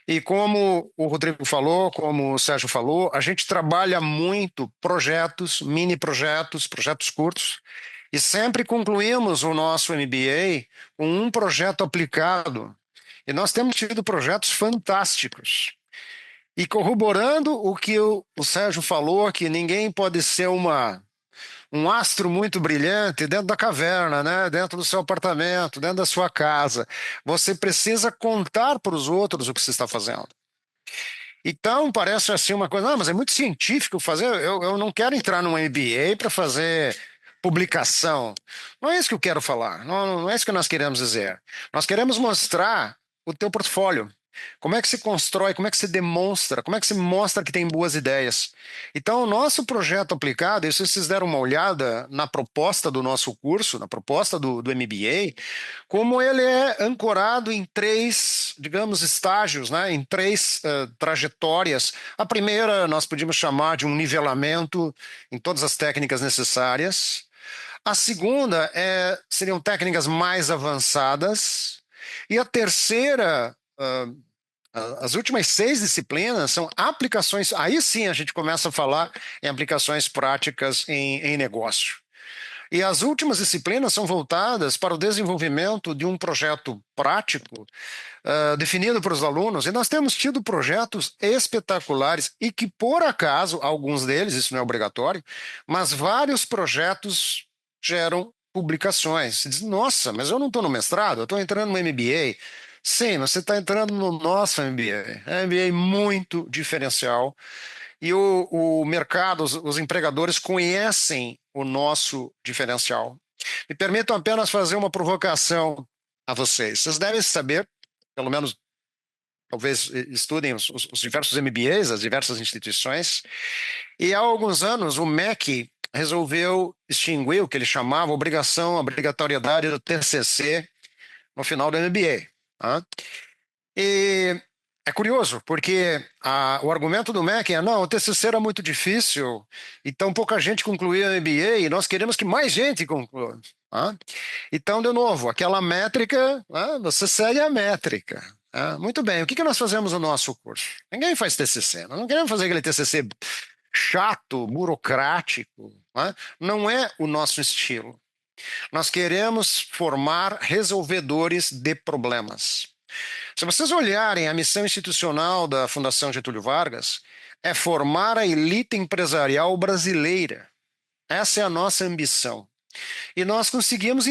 E como o Rodrigo falou, como o Sérgio falou, a gente trabalha muito projetos, mini projetos, projetos curtos, e sempre concluímos o nosso MBA com um projeto aplicado. E nós temos tido projetos fantásticos. E corroborando o que o Sérgio falou, que ninguém pode ser um astro muito brilhante dentro da caverna, né? Dentro do seu apartamento, dentro da sua casa. Você precisa contar para os outros o que você está fazendo. Então, parece assim uma coisa, mas é muito científico fazer. Eu não quero entrar num MBA para fazer publicação. Não é isso que eu quero falar, não é isso que nós queremos dizer. Nós queremos mostrar o teu portfólio. Como é que se constrói, como é que se demonstra, como é que se mostra que tem boas ideias. Então, o nosso projeto aplicado, e se vocês deram uma olhada na proposta do nosso curso, na proposta do MBA, como ele é ancorado em três, digamos, estágios, né? Em três trajetórias. A primeira nós podíamos chamar de um nivelamento em todas as técnicas necessárias. A segunda seriam técnicas mais avançadas. E a terceira, as últimas 6 disciplinas são aplicações. Aí sim a gente começa a falar em aplicações práticas em negócio. E as últimas disciplinas são voltadas para o desenvolvimento de um projeto prático definido para os alunos. E nós temos tido projetos espetaculares e que, por acaso, alguns deles, isso não é obrigatório, mas vários projetos geram publicações. Você diz, nossa, mas eu não estou no mestrado, eu estou entrando no MBA. Sim, você está entrando no nosso MBA. É um MBA muito diferencial. E o mercado, os empregadores conhecem o nosso diferencial. Me permitam apenas fazer uma provocação a vocês. Vocês devem saber, pelo menos, talvez estudem os diversos MBAs, as diversas instituições, e há alguns anos o MEC resolveu extinguir o que ele chamava obrigatoriedade do TCC no final do MBA. Tá? E é curioso, porque o argumento do MEC é, não, o TCC era muito difícil, então pouca gente concluía o MBA e nós queremos que mais gente conclua. Tá? Então, de novo, aquela métrica, você segue a métrica. Muito bem, o que nós fazemos no nosso curso? Ninguém faz TCC, nós não queremos fazer aquele TCC chato, burocrático, não é o nosso estilo. Nós queremos formar resolvedores de problemas. Se vocês olharem a missão institucional da Fundação Getúlio Vargas, é formar a elite empresarial brasileira. Essa é a nossa ambição. E nós conseguimos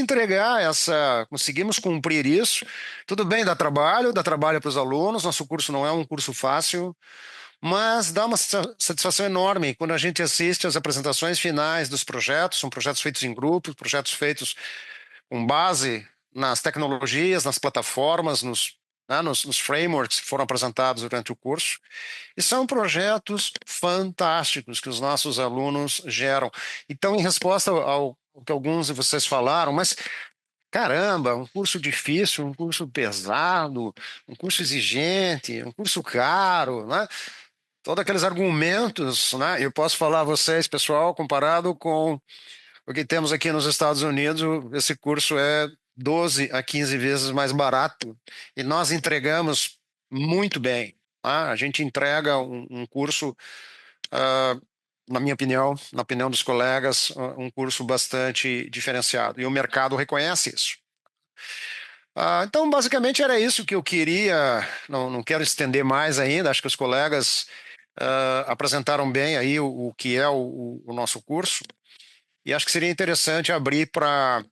conseguimos cumprir isso. Tudo bem, dá trabalho para os alunos, nosso curso não é um curso fácil, mas dá uma satisfação enorme quando a gente assiste às apresentações finais dos projetos, são projetos feitos em grupos, projetos feitos com base nas tecnologias, nas plataformas, nos frameworks que foram apresentados durante o curso. E são projetos fantásticos que os nossos alunos geram. Então, em resposta ao que alguns de vocês falaram, mas caramba, um curso difícil, um curso pesado, um curso exigente, um curso caro, né? Todos aqueles argumentos, né? Eu posso falar a vocês, pessoal, comparado com o que temos aqui nos Estados Unidos, esse curso é 12 a 15 vezes mais barato e nós entregamos muito bem. Tá? A gente entrega um curso, na minha opinião, na opinião dos colegas, um curso bastante diferenciado e o mercado reconhece isso. Então, basicamente, era isso que eu queria. Não quero estender mais ainda, acho que os colegas apresentaram bem aí o que é o nosso curso. E acho que seria interessante abrir para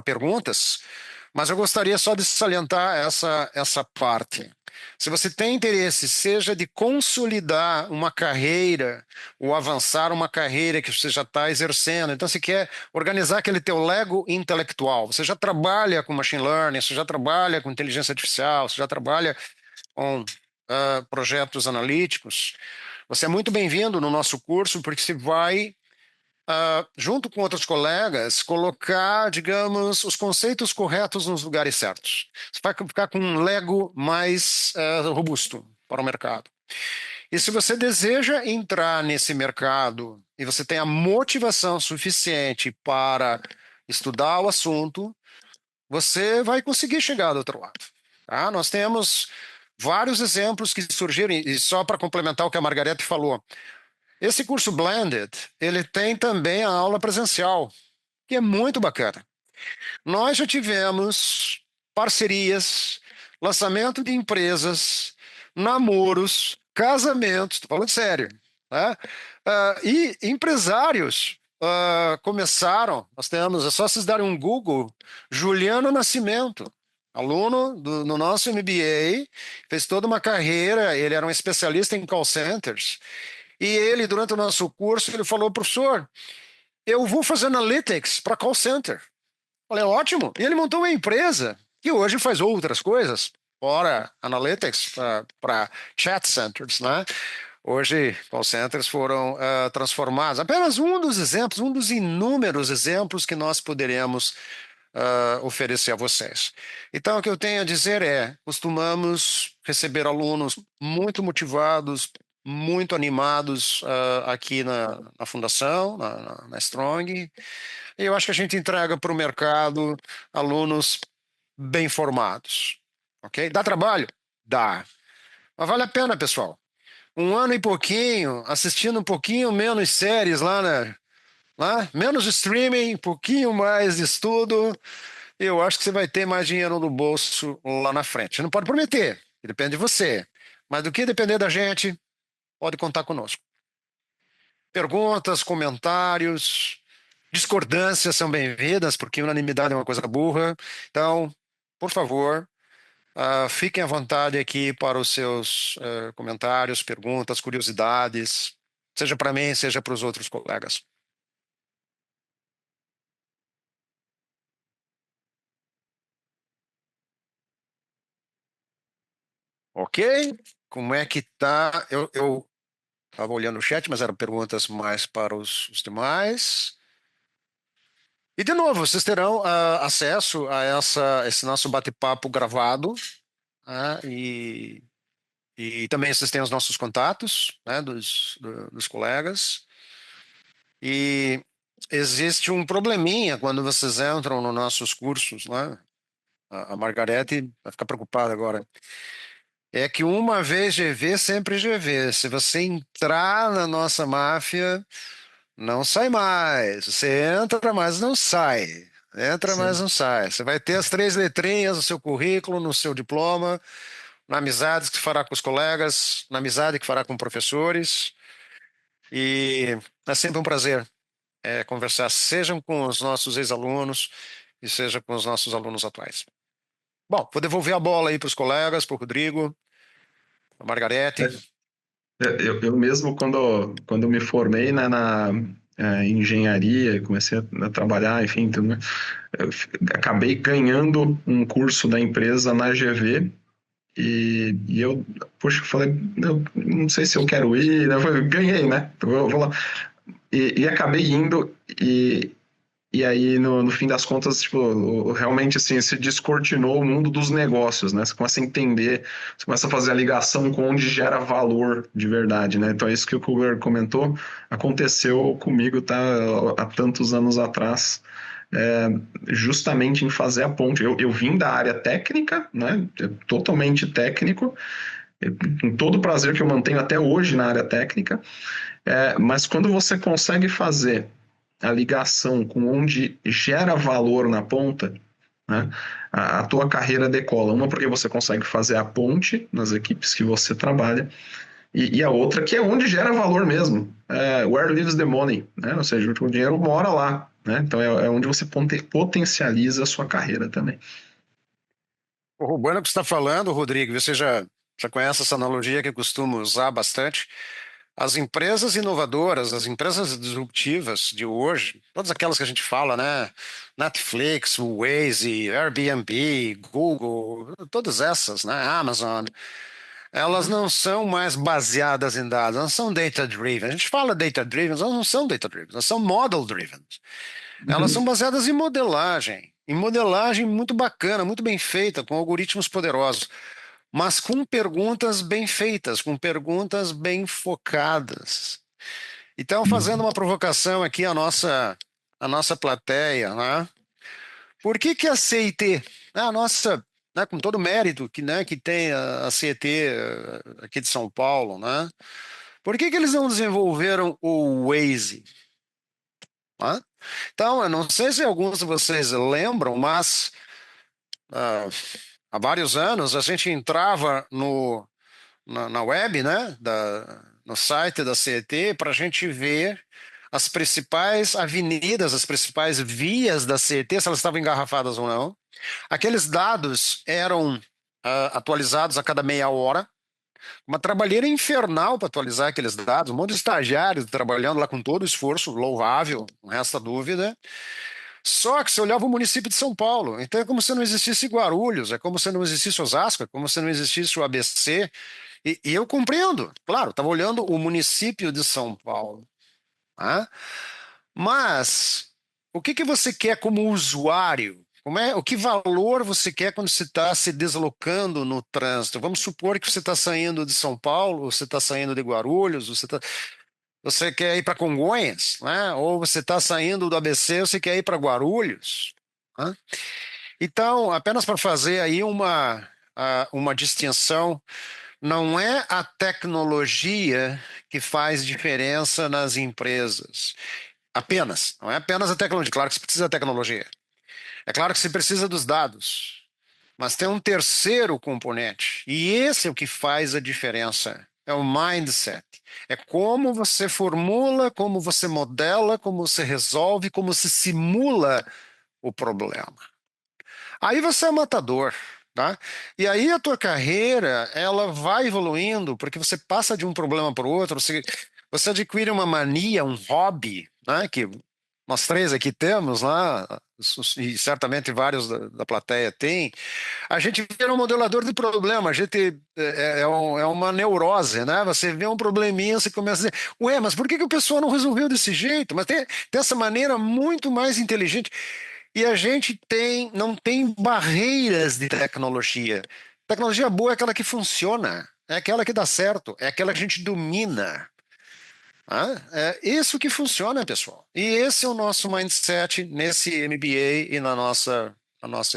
perguntas, mas eu gostaria só de salientar essa parte. Se você tem interesse, seja de consolidar uma carreira ou avançar uma carreira que você já está exercendo, então você quer organizar aquele teu Lego intelectual, você já trabalha com machine learning, você já trabalha com inteligência artificial, você já trabalha com projetos analíticos, você é muito bem-vindo no nosso curso, porque você vai junto com outros colegas, colocar, digamos, os conceitos corretos nos lugares certos. Você vai ficar com um Lego mais robusto para o mercado. E se você deseja entrar nesse mercado e você tem a motivação suficiente para estudar o assunto, você vai conseguir chegar do outro lado. Tá? Nós temos vários exemplos que surgiram, e só para complementar o que a Margarete falou, esse curso Blended, ele tem também a aula presencial, que é muito bacana. Nós já tivemos parcerias, lançamento de empresas, namoros, casamentos, estou falando sério, né? E empresários começaram, nós temos, é só vocês darem um Google, Juliano Nascimento, aluno no nosso MBA, fez toda uma carreira, ele era um especialista em call centers, e ele, durante o nosso curso, ele falou, professor, eu vou fazer analytics para call center. Falei, ótimo. E ele montou uma empresa que hoje faz outras coisas, fora analytics, para chat centers, né? Hoje, call centers foram transformados. Apenas um dos exemplos, um dos inúmeros exemplos que nós poderemos oferecer a vocês. Então, o que eu tenho a dizer é, costumamos receber alunos muito motivados, muito animados aqui na Fundação, na Strong, e eu acho que a gente entrega para o mercado alunos bem formados, ok? Dá trabalho? Dá. Mas vale a pena, pessoal. Um ano e pouquinho, assistindo um pouquinho menos séries menos streaming, um pouquinho mais de estudo, eu acho que você vai ter mais dinheiro no bolso lá na frente. Não pode prometer, depende de você. Mas do que depender da gente, pode contar conosco. Perguntas, comentários, discordâncias são bem-vindas, porque unanimidade é uma coisa burra. Então, por favor, fiquem à vontade aqui para os seus comentários, perguntas, curiosidades, seja para mim, seja para os outros colegas. Ok? Como é que tá? Eu estava olhando o chat, mas eram perguntas mais para os demais. E, de novo, vocês terão acesso a esse nosso bate-papo gravado, né? E também vocês têm os nossos contatos, né, dos colegas. E existe um probleminha quando vocês entram nos nossos cursos, né? A Margarete vai ficar preocupada agora. É que uma vez GV, sempre GV. Se você entrar na nossa máfia, não sai mais. Você entra, mas não sai. Entra, Sim. mas não sai. Você vai ter as 3 letrinhas no seu currículo, no seu diploma, na amizade que fará com os colegas, na amizade que fará com professores. E é sempre um prazer conversar, sejam com os nossos ex-alunos e seja com os nossos alunos atuais. Bom, vou devolver a bola aí para os colegas, para o Rodrigo, a Margarete. Eu mesmo, quando me formei na engenharia, comecei a trabalhar, enfim, tudo, né? Eu acabei ganhando um curso da empresa na GV e eu, poxa, falei, eu não sei se eu quero ir, né? Eu falei, ganhei, né? Vou lá. E acabei indo e aí, no fim das contas, tipo, realmente, assim, se descortinou o mundo dos negócios, né? Você começa a entender, você começa a fazer a ligação com onde gera valor de verdade, né? Então, é isso que o Kuber comentou, aconteceu comigo, tá? Há tantos anos atrás, justamente em fazer a ponte. Eu vim da área técnica, né? Totalmente técnico, com todo o prazer que eu mantenho até hoje na área técnica, mas quando você consegue fazer a ligação com onde gera valor na ponta, né, a tua carreira decola. Uma porque você consegue fazer a ponte nas equipes que você trabalha, e a outra que é onde gera valor mesmo. Where lives the money, né? Ou seja, o dinheiro mora lá, né? Então é onde você potencializa a sua carreira também. Corroborando o que você está falando, Rodrigo, você já Você conhece essa analogia que eu costumo usar bastante? As empresas inovadoras, as empresas disruptivas de hoje, todas aquelas que a gente fala, né? Netflix, Waze, Airbnb, Google, todas essas, né? Amazon, elas não são mais baseadas em dados, elas são data-driven. A gente fala data-driven, elas não são data-driven, elas são model-driven. Elas são baseadas em modelagem muito bacana, muito bem feita, com algoritmos poderosos, mas com perguntas bem feitas, com perguntas bem focadas. Então, fazendo uma provocação aqui à nossa plateia, né? Por que a CIT, a nossa, né, com todo o mérito que, né, que tem a CIT aqui de São Paulo, né? Por que eles não desenvolveram o Waze? Né? Então, eu não sei se alguns de vocês lembram, mas há vários anos a gente entrava na web, né, no site da CET, para a gente ver as principais avenidas, as principais vias da CET, se elas estavam engarrafadas ou não. Aqueles dados eram atualizados a cada meia hora, uma trabalheira infernal para atualizar aqueles dados, um monte de estagiários trabalhando lá com todo o esforço, louvável, não resta dúvida. Só que você olhava o município de São Paulo, então é como se não existisse Guarulhos, é como se não existisse Osasco, é como se não existisse o ABC. E eu compreendo, claro, estava olhando o município de São Paulo. Tá? Mas o que você quer como usuário? O que valor você quer quando você está se deslocando no trânsito? Vamos supor que você está saindo de São Paulo, você está saindo de Guarulhos, você quer ir para Congonhas, né? Ou você está saindo do ABC, você quer ir para Guarulhos. Né? Então, apenas para fazer aí uma distinção, não é a tecnologia que faz diferença nas empresas. Apenas. Não é apenas a tecnologia. Claro que você precisa da tecnologia. É claro que você precisa dos dados. Mas tem um terceiro componente. E esse é o que faz a diferença. É o mindset. É como você formula, como você modela, como você resolve, como você simula o problema. Aí você é matador. Tá? E aí a tua carreira ela vai evoluindo porque você passa de um problema para o outro, você adquire uma mania, um hobby, né? Que nós três aqui temos lá, e certamente vários da plateia têm. A gente vira um modelador de problema, a gente é uma neurose, né? Você vê um probleminha, você começa a dizer, ué, mas por que o pessoal não resolveu desse jeito? Mas tem essa maneira muito mais inteligente. E a gente não tem barreiras de tecnologia. Tecnologia boa é aquela que funciona, é aquela que dá certo, é aquela que a gente domina. É isso que funciona, pessoal. E esse é o nosso mindset nesse MBA e na nossa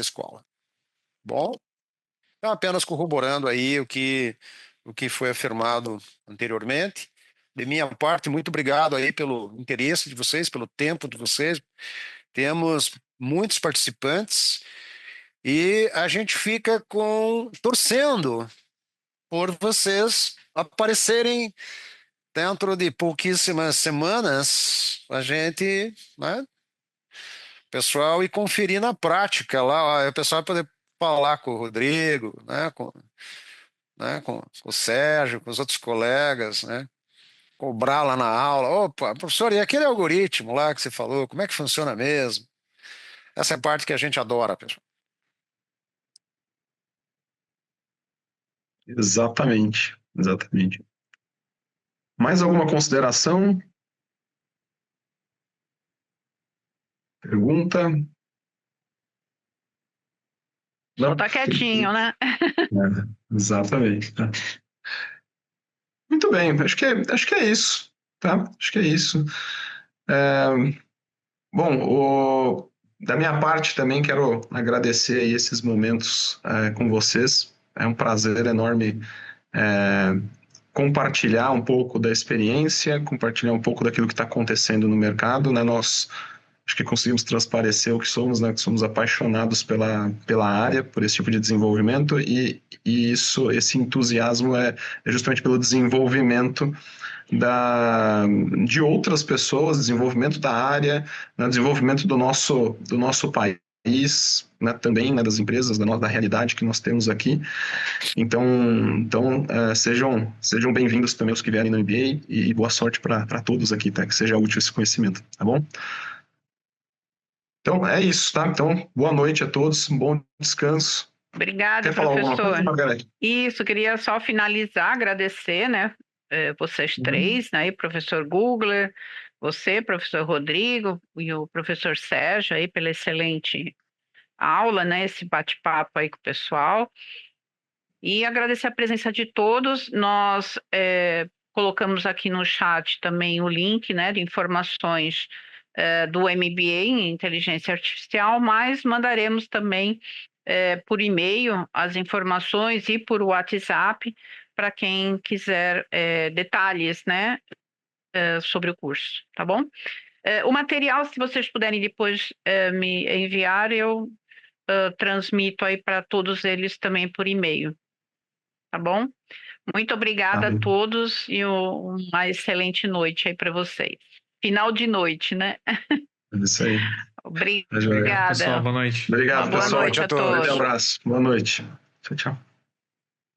escola. Bom, então apenas corroborando aí o que foi afirmado anteriormente. De minha parte, muito obrigado aí pelo interesse de vocês, pelo tempo de vocês. Temos muitos participantes e a gente fica torcendo por vocês aparecerem dentro de pouquíssimas semanas, a gente, né, pessoal, e conferir na prática lá, o pessoal vai poder falar com o Rodrigo, com o Sérgio, com os outros colegas, né? Cobrar lá na aula. Opa, professor, e aquele algoritmo lá que você falou, como é que funciona mesmo? Essa é a parte que a gente adora, pessoal. Exatamente, exatamente. Mais alguma consideração? Pergunta? Não tá quietinho, né? Exatamente. Tá. Muito bem, acho que é isso, tá? Acho que é isso. Bom, da minha parte também quero agradecer aí esses momentos com vocês. É um prazer enorme compartilhar um pouco da experiência, compartilhar um pouco daquilo que está acontecendo no mercado, né? Nós acho que conseguimos transparecer o que somos, né? Que somos apaixonados pela área, por esse tipo de desenvolvimento e esse entusiasmo é justamente pelo desenvolvimento de outras pessoas, desenvolvimento da área, né? Desenvolvimento do nosso país. país, né, também, né, das empresas, da realidade que nós temos aqui. Então sejam bem-vindos também os que vierem no MBA e boa sorte para todos aqui, tá? Que seja útil esse conhecimento, tá bom? Então é isso, tá? Então boa noite a todos, um bom descanso. Obrigada, Quer falar alguma professor. coisa, Margarete? Isso, queria só finalizar, agradecer, né, vocês três, né, e professor Gugler, você, professor Rodrigo e o professor Sérgio aí pela excelente aula, né, esse bate-papo aí com o pessoal. E agradecer a presença de todos. Nós colocamos aqui no chat também o link, né, de informações do MBA em Inteligência Artificial, mas mandaremos também por e-mail as informações e por WhatsApp para quem quiser detalhes, né, sobre o curso, tá bom? O material, se vocês puderem depois me enviar, eu transmito aí para todos eles também por e-mail, tá bom? Muito obrigada a todos e uma excelente noite aí para vocês. Final de noite, né? É isso aí. Obrigada. Pessoal, boa noite. Obrigado, Boa pessoal. noite a Um grande todos. abraço. Boa noite. Tchau, tchau.